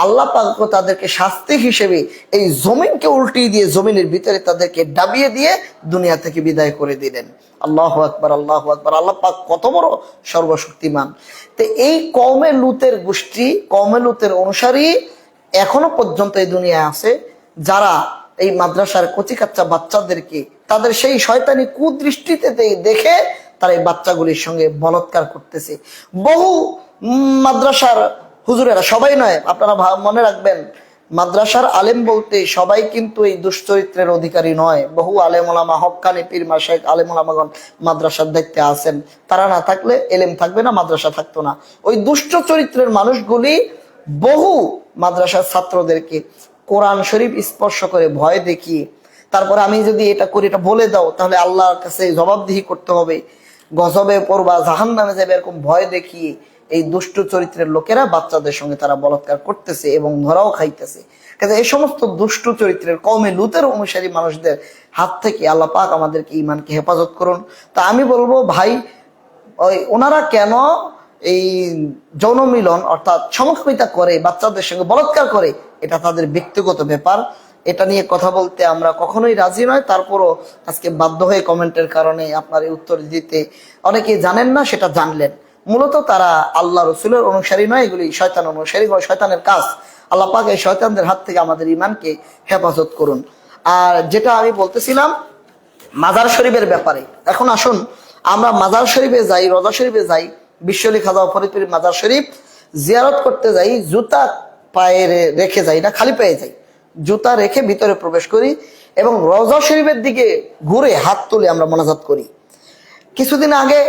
আল্লাহ পাক তাদেরকে শাস্তি হিসেবে এই জমিনকে উল্টিয়ে দিয়ে জমিনের ভিতরে তাদেরকে ডাবিয়ে দিয়ে দুনিয়া থেকে বিদায় করে দিলেন। আল্লাহু আকবার, আল্লাহু আকবার। আল্লাহ পাক কত বড় সর্বশক্তিমান। তো এই কওমে লুতের গোষ্ঠী, কওমে লুতের অনুসারী এখনো পর্যন্ত এই দুনিয়ায় আছে, যারা এই মাদ্রাসার কচি কাচ্চা বাচ্চাদেরকে তাদের সেই শয়তানি কুদৃষ্টিতে দেখে তারা এই বাচ্চাগুলির সঙ্গে বলাৎকার করতেছে। বহু মাদ্রাসার হুজুরেরা, সবাই নয়, আপনারা মনে রাখবেন, মাদ্রাসার আলেম বলতে সবাই কিন্তু এই দুশ্চরিত্রের অধিকারী নয়। বহু আলেম ওলামা, হক্কানি পীর মাশায়েখ আলেম ওলামাগণ মাদ্রাসার দায়িত্বে আছেন। তারা না থাকলে এলেম থাকবে না, মাদ্রাসা থাকতো না। ওই দুষ্ট চরিত্রের মানুষগুলি বহু মাদ্রাসার ছাত্রদেরকে কোরআন শরীফ স্পর্শ করে ভয় দেখিয়ে, তারপরে আমি যদি এটা করি, এটা বলে দাও, তাহলে আল্লাহর কাছে জবাবদিহি করতে হবে, গজবে পড়বা, জাহান্নামে যাবে, এরকম ভয় দেখিয়ে এই দুষ্ট চরিত্রের লোকেরা বাচ্চাদের সঙ্গে তারা বলাৎকার করতেছে এবং ধরাও খাইতেছে। কাজে এই সমস্ত দুষ্ট চরিত্রের কওমে লুতের অনুসারী মানুষদের হাত থেকে আল্লাহ পাক আমাদেরকে ঈমানকে হেফাজত করুন। তা আমি বলবো ভাই, ওনারা কেন এই যৌন মিলন অর্থাৎ সমকামিতা করে, বাচ্চাদের সঙ্গে বলাৎকার করে, এটা তাদের ব্যক্তিগত ব্যাপার। এটা নিয়ে কথা বলতে আমরা কখনোই রাজি নয়। তারপরও আজকে বাধ্য হয়ে কমেন্টের কারণে আপনার এই উত্তর দিতে। অনেকে জানেন না, সেটা জানলেন। মূলত তারা আল্লাহ রসুলের অনুসারী নয়, এগুলি শয়তান অনুসারী, শয়তানের কাজ। আল্লাহ পাক এই শয়তানদের হাত থেকে আমাদের ঈমানকে হেফাজত করুন। আর যেটা আমি বলতেছিলাম মাজার শরীফের ব্যাপারে, এখন আসুন আমরা মাজার শরীফে যাই, রোজা শরীফে যাই, বিশ্বলি খাজা ফরিদপুর মাজার শরীফ জিয়ারত করতে যাই, জুতা পায়ে রেখে যাই না, খালি পায়ে যাই, জুতা রেখে ভিতরে প্রবেশ করি এবং রওজা শরীফের দিকে ঘুরে হাত তুলে আমরা মোনাজাত করি। কিছুদিন আগে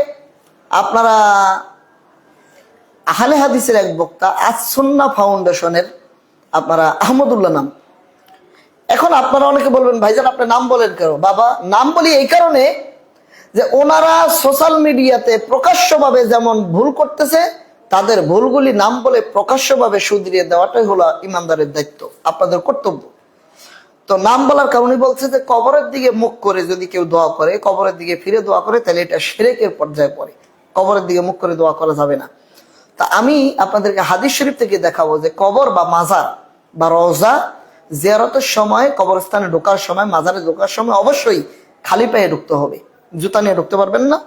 আপনারা আহলে হাদিসের এক বক্তা, আস-সুন্নাহ ফাউন্ডেশনের, আপনারা আহমদুল্লাহ নাম। এখন আপনারা অনেকে বলবেন, ভাইজান আপনি নাম বলেন কেন? বাবা, নাম বলি এই কারণে যে ওনারা সোশ্যাল মিডিয়াতে প্রকাশ্যভাবে যেমন ভুল করতেছে, তাদের ভুলগুলি নাম বলে প্রকাশ্যভাবে শুধরিয়ে দেওয়াটাই হলো ইমানদারের দায়িত্ব, আপনাদের কর্তব্য। তো নাম বলার কারণে বলছে যে কবরের দিকে মুখ করে যদি কেউ দোয়া করে, কবরের দিকে ফিরে দোয়া করে, তাহলে এটা শিরকের পর্যায়ে পড়ে। কবরের দিকে মুখ করে দোয়া করা যাবে না। তা আমি আপনাদেরকে হাদিস শরীফ থেকে দেখাবো যে কবর বা মাজার বা রওজা জিয়ারতের সময়, কবরস্থানে ঢোকার সময়, মাজারে ঢোকার সময় অবশ্যই খালি পায়ে ঢুকতে হবে, জুতা নিয়ে ঢুকতে পারবেন না।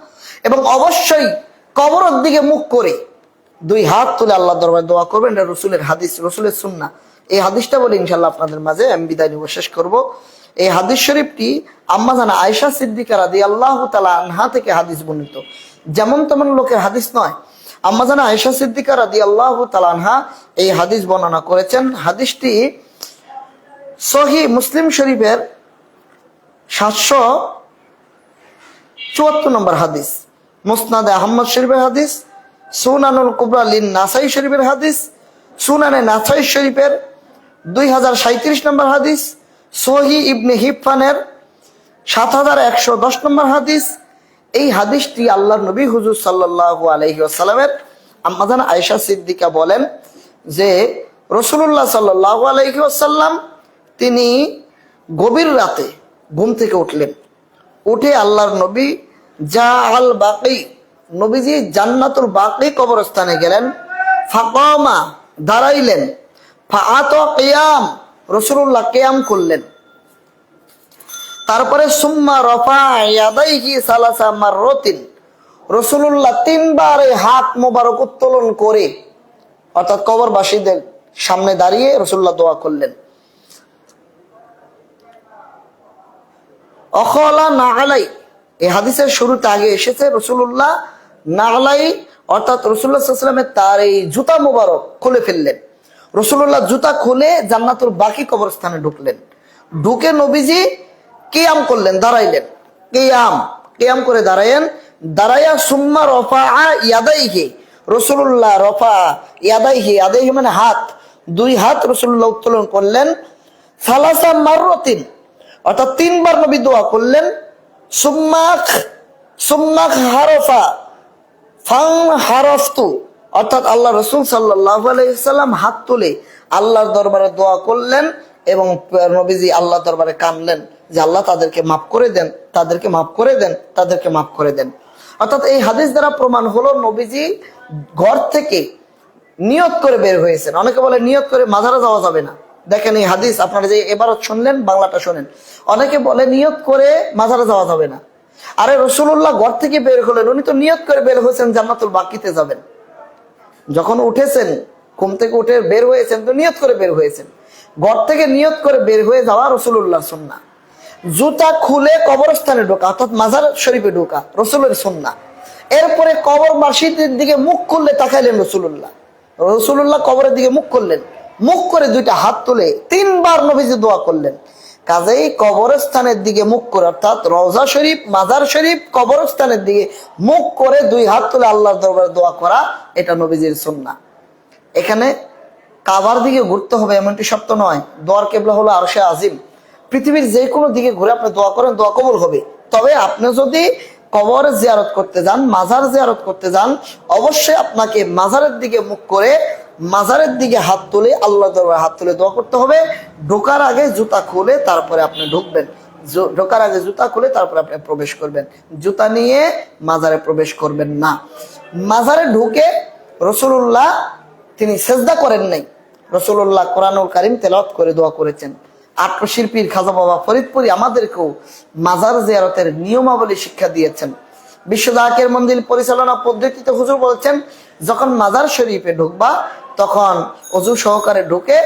এবং অবশ্যই কবরের দিকে মুখ করে দুই হাত তুলে আল্লাহ দরবারে দোয়া করবেন। এটা রসুলের হাদিস, রসুলের সুন্নাহ। এই হাদিসটা বলে ইনশাল্লাহ আপনাদের মাঝে আমি বিদায় নিব, শেষ করব। এই হাদিস শরীফটি আম্মা জানা আয়েশা সিদ্দিকা রাদিয়াল্লাহু তাআলা আনহা থেকে হাদিস বর্ণিত। যেমন তেমন লোকের হাদিস নয়। আম্মা জানা আয়েশা সিদ্দিকা রাদিয়াল্লাহু তাআলা আনহা এই হাদিস বর্ণনা করেছেন। হাদিসটি সহিহ মুসলিম শরীফের 774 নম্বর হাদিস, মুসনাদে আহমদ শরীফের হাদিস, সুনানুল কুবরা লিন নাসাই শরীফের হাদিস, সুনানে নাসাই শরীফের 2037 নম্বর হাদিস, সহিহ ইবনে হিব্বানের 7110 নম্বর হাদিস। এই হাদিসটি আল্লাহর নবী হুজুর সাল্লাল্লাহু আলাইহি ওয়াসাল্লামের আম্মা জানা আয়েশা সিদ্দিকা বলেন যে রাসূলুল্লাহ সাল্লাল্লাহু আলাইহি ওয়াসাল্লাম তিনি গভীর রাতে ঘুম থেকে উঠলেন, উঠে আল্লাহর নবী জাআল বাকি, নবীজি জান্নাতুল বাকি কবরস্থানে গেলেন, ফাকামা দাঁড়াইলেন, ফাআতা কিয়াম রাসূলুল্লাহ কিয়াম করলেন, তারপরে সুম্মা রাফা ইয়াদাইহি সালাসা মাররাতিন, রাসূলুল্লাহ তিনবার হাত মোবারক উত্তোলন করে অর্থাৎ কবরবাসীদের সামনে দাঁড়িয়ে রাসূলুল্লাহ দোয়া করলেন। অখলা নাআলাই, এই হাদিসের শুরুতে আগে এসেছে রাসূলুল্লাহ নাআলাই অর্থাৎ রাসূলুল্লাহ সাল্লাল্লাহু আলাইহি ওয়াসাল্লামের তার এই জুতা মোবারক খুলে ফেললেন। রাসূলুল্লাহ জুতা খুলে জান্নাতুল বাকি কবরস্থানে ঢুকলেন। ঢুকে নবীজি কিয়াম করলেন, দাঁড়াইলেন, কিয়াম করে দাঁড়াইয়া সুম্মা রফা ইয়াদাইহি, রাসূলুল্লাহ রফা ইয়াদাইহি, ইয়াদাইহি মানে হাত, দুই হাত রাসূলুল্লাহ উত্তোলন করলেন, সালাসা মাররাতিন অর্থাৎ তিনবার নবী দোয়া করলেন, সুম্মা হারাফা ফান হারাফতু অর্থাৎ আল্লাহ রাসূল সাল্লাল্লাহু আলাইহি ওয়াসাল্লাম হাত তুলে আল্লাহর দরবারে দোয়া করলেন এবং নবীজি আল্লাহর দরবারে কাঁদলেন যে আল্লাহ তাদেরকে মাফ করে দেন, তাদেরকে মাফ করে দেন, তাদেরকে মাফ করে দেন। অর্থাৎ এই হাদিস দ্বারা প্রমাণ হলো নবীজি ঘর থেকে নিয়ত করে বের হয়েছেন। অনেকে বলে নিয়ত করে মাজারে যাওয়া যাবে না। দেখেন এই হাদিস, আপনারা যে এবারও শুনলেন বাংলাটা শোনেন। অনেকে বলে নিয়ত করে মাজারে যাওয়া যাবে না। আরে রাসূলুল্লাহ ঘর থেকে বের হলেন, উনি তো নিয়ত করে বের হয়েছেন জান্নাতুল বাকিতে যাবেন। যখন উঠেছেন, ঘুম থেকে উঠে বের হয়েছেন তো নিয়ত করে বের হয়েছেন। ঘর থেকে নিয়ত করে বের হয়ে যাওয়া রাসূলুল্লাহর সুন্নাহ। জুতা খুলে কবরস্থানে ঢোকা অর্থাৎ মাজার শরীফে ঢোকা রাসূলের সুন্নাহ। এরপরে কবরবাসীদের দিকে মুখ করলে তাকাইলেন রাসূলুল্লাহ। রাসূলুল্লাহ কবরের দিকে মুখ করলেন, মুখ করে দুইটা হাত তুলে 3 বার নবীজি দোয়া করলেন। কাজেই কবরস্থানের দিকে মুখ করে অর্থাৎ রওজা শরীফ, মাজার শরীফ, কবরস্থানের দিকে মুখ করে 2 হাত তুলে আল্লাহর দরবারে দোয়া করা, এটা নবীজির সুন্নাহ। এখানে কাবার দিকে ঘুরতে হবে এমনটি শর্ত নয়। দোয়ার কিবলা হলো আরশে আজিম। পৃথিবীর যে কোনো দিকে ঘুরে আপনি দোয়া করেন, দোয়া কবুল হবে। তবে আপনি যদি কবর জিয়ারত করতে যান, মাজার জিয়ারত করতে যান, অবশ্যই আপনাকে মাজারের দিকে মুখ করে মাজারের দিকে হাত তুলে আল্লাহ দরবারে হাত তুলে দোয়া করতে হবে। ঢোকার আগে জুতা খুলে তারপরে আপনি ঢুকবেন। ঢোকার আগে জুতা খুলে তারপরে আপনি প্রবেশ করবেন। জুতা নিয়ে মাজারে প্রবেশ করবেন না। মাজারে ঢুকে রাসূলুল্লাহ তিনি সেজদা করেন নাই। রাসূলুল্লাহ কোরআনুল কারীম তেলাওয়াত করে দোয়া করেছেন। আটশির পীর খাজা বাবা ফরিদপুরি আমাদেরকেও মাজার জিয়ারতের নিয়মাবলী শিক্ষা দিয়েছেন। বিশ্ব জাকির মন্দির পরিচালনা পদ্ধতিতে হুজুর বলছেন, যখন মাজার শরীফে ঢুকবা তখন ওযু সহকারে ঢুকে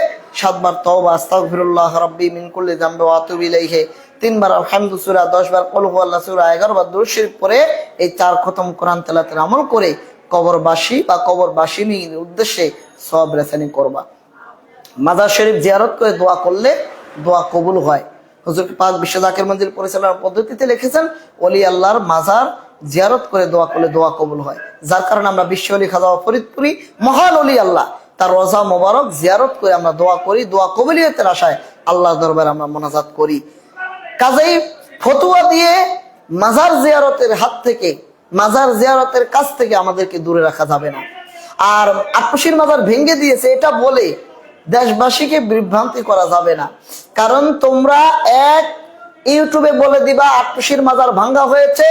7 বার তওবা আস্তাগফিরুল্লাহ রাব্বি মিন কুল্লি যামবি ওয়া আতুবু ইলাইহি, 3 বার আলহামদু সূরা, 10 বার কুল হুয়াল্লাহু সূরা, 11 বার দুরূদ শরীফ পড়ে এই 4 খতম কোরআন তেলাওয়াতের আমল করে কবরবাসী বা কবরবাসিনীর উদ্দেশ্যে সওয়াব রেসানি করবা। মাজার শরীফ জিয়ারত করে দোয়া করলে দোয়া কবুল হয়। হুজুর পাক বিশ্ব জাকির মন্দির পরিচালনার পদ্ধতিতে লিখেছেন, ওলি আল্লাহর মাজার জিয়ারত করে দোয়া করলে দোয়া কবুল হয়। যার কারণে আমরা বিশ্ব ওলি খাজা ফরিদপুরি মহান ওলি আল্লাহ তার রোজা মোবারক জিয়ারত করে আমরা দোয়া করি, দোয়া কবুলিয়তের আশায় আল্লাহর দরবারে আমরা মোনাজাত করি। কাজেই ফতুয়া দিয়ে মাজার জিয়ারতের হাত থেকে, মাজার জিয়ারতের কাছ থেকে আমাদেরকে দূরে রাখা যাবে না। আর আটশির মাজার ভেঙে দিয়েছে এটা বলে দেশবাসীকে বিভ্রান্তি করা যাবে না। কারণ তোমরা এক ইউটিউবে বলে দিবা আটশির মাজার ভাঙ্গা হয়েছে,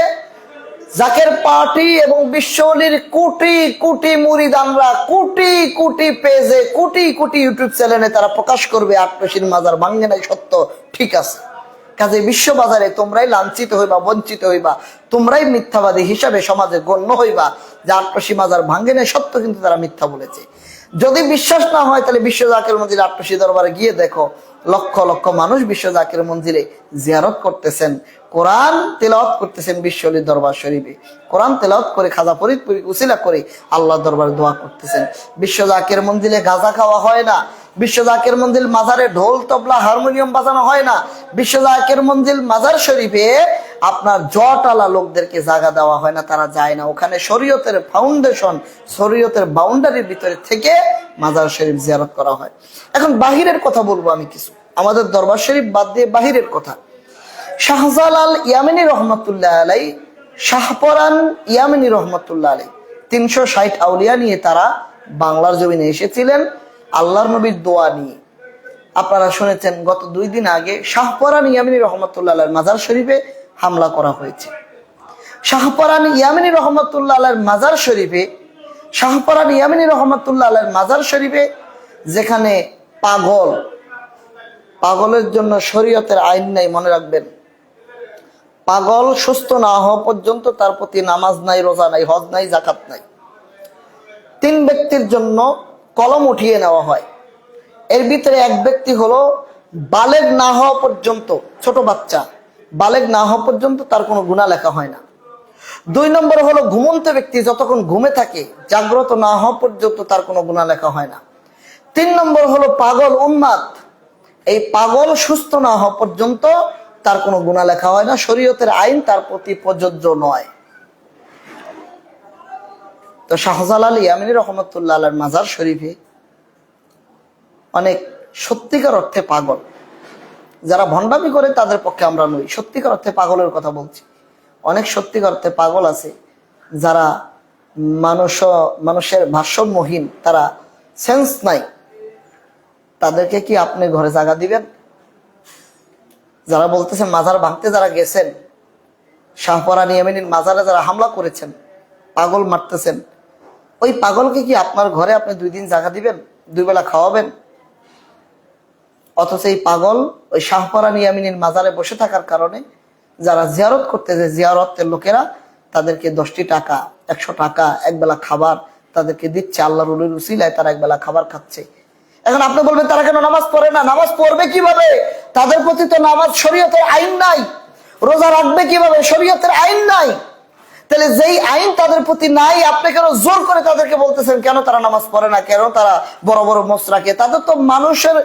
জাকের পার্টি এবং বিশ্বলির কোটি কোটি মুরিদানরা কোটি কোটি পেজে, কোটি কোটি ইউটিউব চ্যানেলে তারা প্রকাশ করবে আটশির মাজার ভাঙ্গে নাই, সত্য ঠিক আছে। কাজে বিশ্ব বাজারে তোমরাই লাঞ্ছিত হইবা, বঞ্চিত হইবা, তোমরাই মিথ্যাবাদী হিসাবে সমাজে গণ্য হইবা যে আটশি মাজার ভাঙ্গে নাই, সত্য কিন্তু তারা মিথ্যা বলেছে। যদি বিশ্বাস না হয় তাহলে বিশ্ব জাকির মন্দিরে আটশি দরবারে গিয়ে দেখো, লক্ষ লক্ষ মানুষ বিশ্ব জাকির মন্দিরে জিয়ারত করতেছেন, কোরআন তেলাওয়াত করতেছেন। বিশ্বলির দরবার শরীফে কোরআন তেলাওয়াত করে খাজা ফরিদপুরি উসিলা করে আল্লাহ দরবারে দোয়া করতেছেন। বিশ্ব জাকির মন্দিরে গাঁজা খাওয়া হয় না। বিশ্ব জাকির মন্দির মাজারে ঢোল তবলা হারমোনিয়াম বাজানো হয় না। বিশ্ব জাকির মন্দির মাজার শরীফে আপনার জটালা লোকদেরকে জায়গা দেওয়া হয় না, তারা যায় না। ওখানে শরীয়তের ফাউন্ডেশন, শরীয়তের বাউন্ডারির ভিতরে থেকে মাজার শরীফ জিয়ারত করা হয়। এখন বাহিরের কথা বলবো আমি কিছু, আমাদের দরবার শরীফ বাদ দিয়ে বাহিরের কথা। শাহজালাল ইয়ামিনী রহমতুল্লাহ আলাই, শাহপরান ইয়ামিনী রহমতুল্লাহ আলাই 360 আউলিয়া নিয়ে তারা বাংলার জমিনে এসেছিলেন আল্লাহর নবীর দোয়া নিয়ে। আপনারা শুনেছেন গত 2 দিন আগে শাহপরান ইয়ামিনী রহমতুল্লাহ আলাইহির মাজার শরীফে হামলা করা হয়েছে। শাহপরান ইয়ামিনী রহমতুল্লাহ আলাইহির মাজার শরীফে, শাহপরান ইয়ামিনী রহমতুল্লাহ আলাইহির মাজার শরীফে যেখানে পাগলের জন্য শরীয়তের আইন নাই, মনে রাখবেন। পাগল সুস্থ না হওয়া পর্যন্ত তার প্রতি নামাজ নাই, রোজা নাই, হজ নাই, যাকাত নাই। 3 ব্যক্তির জন্য কলম উঠিয়ে নেওয়া হয়। এর ভিতরে এক ব্যক্তি হলো বালেগ না হওয়া পর্যন্ত, ছোট বাচ্চা বালেগ না হওয়া পর্যন্ত তার কোনো গুনাহ লেখা হয় না। 2 নম্বর হলো ঘুমন্ত ব্যক্তি, যতক্ষণ ঘুমে থাকে জাগ্রত না হওয়া পর্যন্ত তার কোনো গুনাহ লেখা হয় না। 3 নম্বর হলো পাগল উন্মাদ, এই পাগল সুস্থ না হওয়া পর্যন্ত তার কোনো গুনাহ লেখা হয় না, শরীয়তের আইন তার প্রতি প্রযোজ্য নয়। তো শাহজালাল ইয়ামিনী রহমতুল্লাহ আলাইহির মাজার শরীফে অনেক সত্যিকার অর্থে পাগল, যারা ভণ্ডামি করে তাদের পক্ষে আমরা নই, সত্যিকার অর্থে পাগলের কথা বলছি। অনেক সত্যিকার অর্থে পাগল আছে যারা মানুষের ভারসাম্যহীন, তারা সেন্স নাই। তাদেরকে কি আপনি ঘরে জায়গা দিবেন? যারা বলতেছেন মাজার ভাঙতে যারা গেছেন, শাহপরান ইয়ামিনীর মাজারে যারা হামলা করেছেন, পাগল মারতেছেন, ওই পাগলকে কি আপনার ঘরে আপনি 2 দিন জায়গা দিবেন, 2 বেলা খাওয়াবেন? অথচ এই পাগল ওই শাহপরান ইয়ামিনীর মাজারে বসে থাকার কারণে যারা জিয়ারত করতে যায়, জিয়ারতের লোকেরা তাদেরকে 10টি টাকা, 100 টাকা, একবেলা খাবার তাদেরকে দিচ্ছে। আল্লাহর ওলির উসিলায় তারা একবেলা খাবার খাচ্ছে। এখন আপনি বলবেন তারা কেন নামাজ পড়ে না? নামাজ পড়বে কিভাবে? তাদের প্রতি তো নামাজ শরীয়তের আইন নাই। রোজা রাখবে কিভাবে? শরীয়তের আইন নাই। তাহলে যেই আইন তাদের প্রতি নাই, আপনি কেন জোর করে তাদেরকে বলতেছেন কেন তারা নামাজ পড়ে না, কেন তারা বড় বড় মোচ রাখে? তাদের তো মানুষের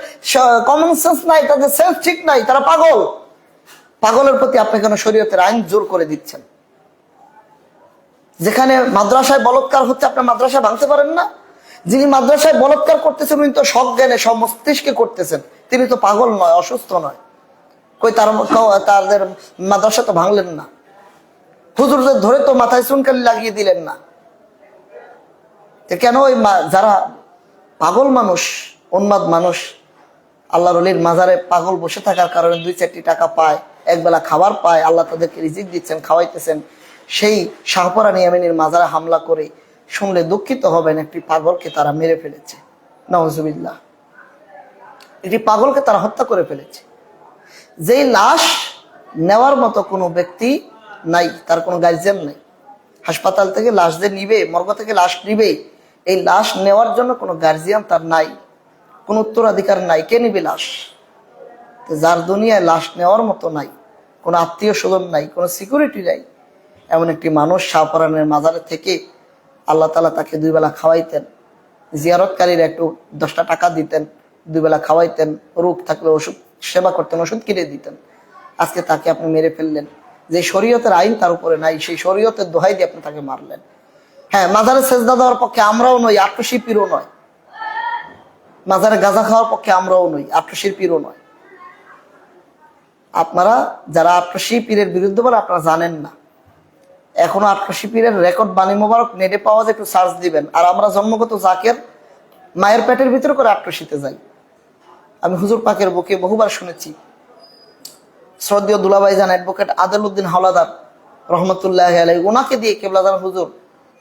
কমন সেন্স নাই, তাদের সেন্স ঠিক নাই, তারা পাগল। পাগলের প্রতি আপনি কেন শরীয়তের আইন জোর করে দিচ্ছেন? যেখানে মাদ্রাসায় বলৎকার হচ্ছে আপনি মাদ্রাসা ভাঙতে পারেন না? যিনি মাদ্রাসায় বলৎকার করতেছেন উনি তো সজ্ঞানে সব মস্তিষ্কে করতেছেন, তিনি তো পাগল নয়, অসুস্থ নয়। কই তাদের মাদ্রাসা তো ভাঙলেন না, হুজুরদের ধরে তো মাথায় চুনকালি লাগিয়ে দিলেন না। কেন ওই যারা পাগল মানুষ, উন্মাদ মানুষ, আল্লাহর ওলির মাজারে পাগল বসে থাকার কারণে 2-4টি টাকা পায়, একবেলা খাবার পায়, আল্লাহ তাদেরকে রিজিক দিচ্ছেন, খাওয়াইতেছেন, সেই শাহপরান ইয়ামিনীর মাজারে হামলা করে শুনলে দুঃখিত হবেন একটি পাগলকে তারা মেরে ফেলেছে। নাউজুবিল্লাহ, একটি পাগলকে তারা হত্যা করে ফেলেছে। যেই লাশ নেওয়ার মতো কোনো ব্যক্তি নাই, তার কোনো গার্জিয়ান নাই। হাসপাতাল থেকে লাশ যে নিবে, মর্গ থেকে লাশ নিবে, এই লাশ নেওয়ার জন্য কোনো গার্জিয়ান তার নাই, কোনো উত্তরাধিকার নাই। কে নিবে লাশ? যার দুনিয়ায় লাশ নেওয়ার মতো নাই, কোনো আত্মীয় স্বজন নাই, কোনো সিকিউরিটি নাই, এমন একটি মানুষ শাহপরানের মাজারে থেকে আল্লাহ তাআলা তাকে 2 বেলা খাওয়াইতেন, জিয়ারতকারীরা একটু 10টা টাকা দিতেন, 2 বেলা খাওয়াইতেন, রোগ থাকলে ওষুধ সেবা করতেন, ওষুধ কিনে দিতেন। আজকে তাকে আপনি মেরে ফেললেন। যে শরীয়তের আইন তার উপরে নাই, সেই শরীয়তের দোহাই দিয়ে আপনি তাকে মারলেন। হ্যাঁ, মাজারে সেজদা দেওয়ার পক্ষে আমরাও নই, আত্মশিল্পীরও নয়। মাজারে গাঁজা খাওয়ার পক্ষে আমরাও নই, আত্মশিল্পীরও নয়। আপনারা যারা আটকাশি পীরের বিরুদ্ধে বলে আপনারা জানেন না। এখনো আটকাশি পীরের রেকর্ড বাণী মোবারক নেটে পাওয়া যায়, একটু সার্চ দিবেন। আর আমরা জন্মগত জাকের মায়ের পেটের ভিতরে করে আটকাশিতে যাই। আমি হুজুর পাকের বুকে বহুবার শুনেছি। শ্রদ্ধেয় দুলাভাই জান অ্যাডভোকেট আদেল উদ্দিন হাওলাদার রহমতুল্লাহ আলাইহি, ওনাকে দিয়ে কেবলাদান হুজুর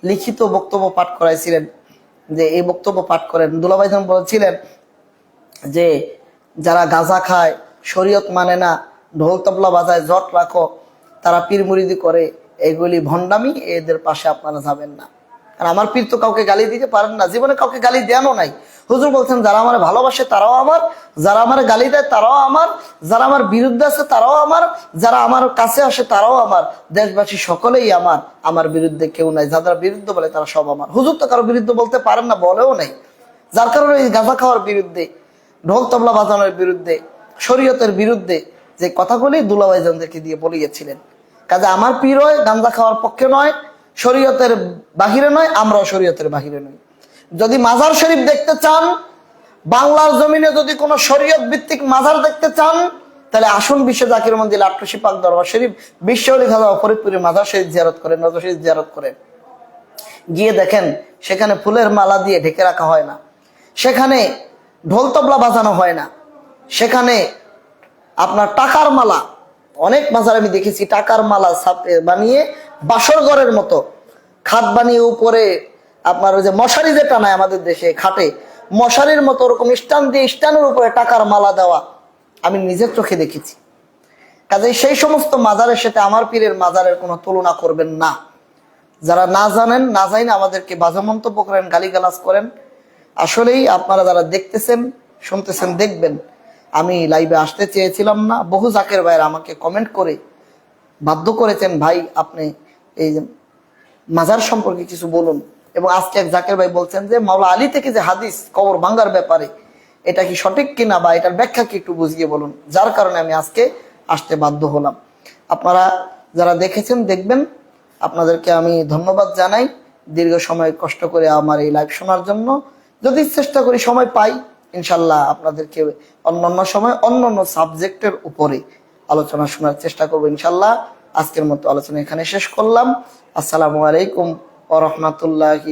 লিখিত বক্তব্য পাঠ করাইছিলেন, যে এই বক্তব্য পাঠ করেন। দুলাভাই জান বলেছিলেন যে যারা গাঁজা খায়, শরীয়ত মানে না, ঢোল তবলা বাজায়, জট রাখো, তারা পীর মুরিদি করে, এগুলি ভণ্ডামি, এদের পাশে আপনারা যাবেন না। আর আমার পীর তো কাউকে গালি দিতে পারেন না, জীবনে কাউকে গালি দেনও নাই। হুজুর বলছেন যারা আমার ভালোবাসে তারাও আমার, যারা আমার গালি দেয় তারাও আমার, যারা আমার বিরুদ্ধে আছে তারাও আমার, যারা আমার কাছে আসে তারাও আমার, দেশবাসী সকলেই আমার, আমার বিরুদ্ধে কেউ নাই। যারা বিরুদ্ধে বলে তারা সব আমার। হুজুর তো কারো বিরুদ্ধে বলতে পারেন না, বলেও নাই। যার কারণে এই গাঁজা খাওয়ার বিরুদ্ধে, ঢোল তবলা বাজানোর বিরুদ্ধে, শরীয়তের বিরুদ্ধে যে কথাগুলি দুলাভাই জানদেরকে দিয়ে বলিয়েছিলেন। কাজে আমার পীরও গাঁজা খাওয়ার পক্ষে নয়, শরীয়তের বাহিরে নয়, আমরাও শরীয়তের বাহিরে নই। যদি মাজার শরীফ দেখতে চান, বাংলার জমিনে যদি কোনো শরীয়ত ভিত্তিক মাজার দেখতে চান, তাহলে আসুন বিশ্ব জাকির মন্দির আটকাশি পাক দরবার শরীফ, বিশ্বলি খাজা ফরিদপুরের মাজার শরীফ জিয়ারত করেন, নজর শরীফ জিয়ারত করেন। গিয়ে দেখেন সেখানে ফুলের মালা দিয়ে ঢেকে রাখা হয় না, সেখানে ঢোল তবলা বাজানো হয় না, সেখানে আপনার টাকার মালা, অনেক মাজার আমি দেখেছি টাকার মালা বানিয়ে বাসর ঘরের মতো খাট বানিয়ে উপরে আপনার ওই যে মশারি যে টানায় আমাদের দেশে খাটে, মশারির মতো ওরকম স্টান দিয়ে স্টানের উপরে টাকার মালা দেওয়া আমি নিজের চোখে দেখেছি। কাজেই সেই সমস্ত মাজারের সাথে আমার পীরের মাজারের কোনো তুলনা করবেন না। যারা না জানেন, না জানেন আমাদেরকে বাজে মন্তব্য করেন, গালিগালাজ করেন। আসলেই আপনারা যারা দেখতেছেন, শুনতেছেন, দেখবেন। আমি লাইভে আসতে চেয়েছিলাম না, বহু জাকের ভাইয়ের আমাকে কমেন্ট করে বাধ্য করেছেন, ভাই আপনি এই মাজার সম্পর্কে কিছু বলুন। এবং আজকে এক জাকের ভাই বলছেন যে মাওলা আলী থেকে যে হাদিস কবর ভাঙ্গার ব্যাপারে, এটা কি সঠিক কিনা বা এটার ব্যাখ্যা কি একটু বুঝিয়ে বলুন। যার কারণে আমি আজকে আসতে বাধ্য হলাম। আপনারা যারা দেখেছেন, দেখবেন, আপনাদেরকে আমি ধন্যবাদ জানাই দীর্ঘ সময় কষ্ট করে আমার এই লাইভ শোনার জন্য। যদি চেষ্টা করি, সময় পাই, ইনশাল্লাহ আপনাদেরকে অন্যান্য সময় অন্যান্য সাবজেক্টের উপরে আলোচনা শোনার চেষ্টা করবো ইনশাল্লাহ। আজকের মতো আলোচনা এখানে শেষ করলাম। আসসালামু আলাইকুম ওয়া রাহমাতুল্লাহি।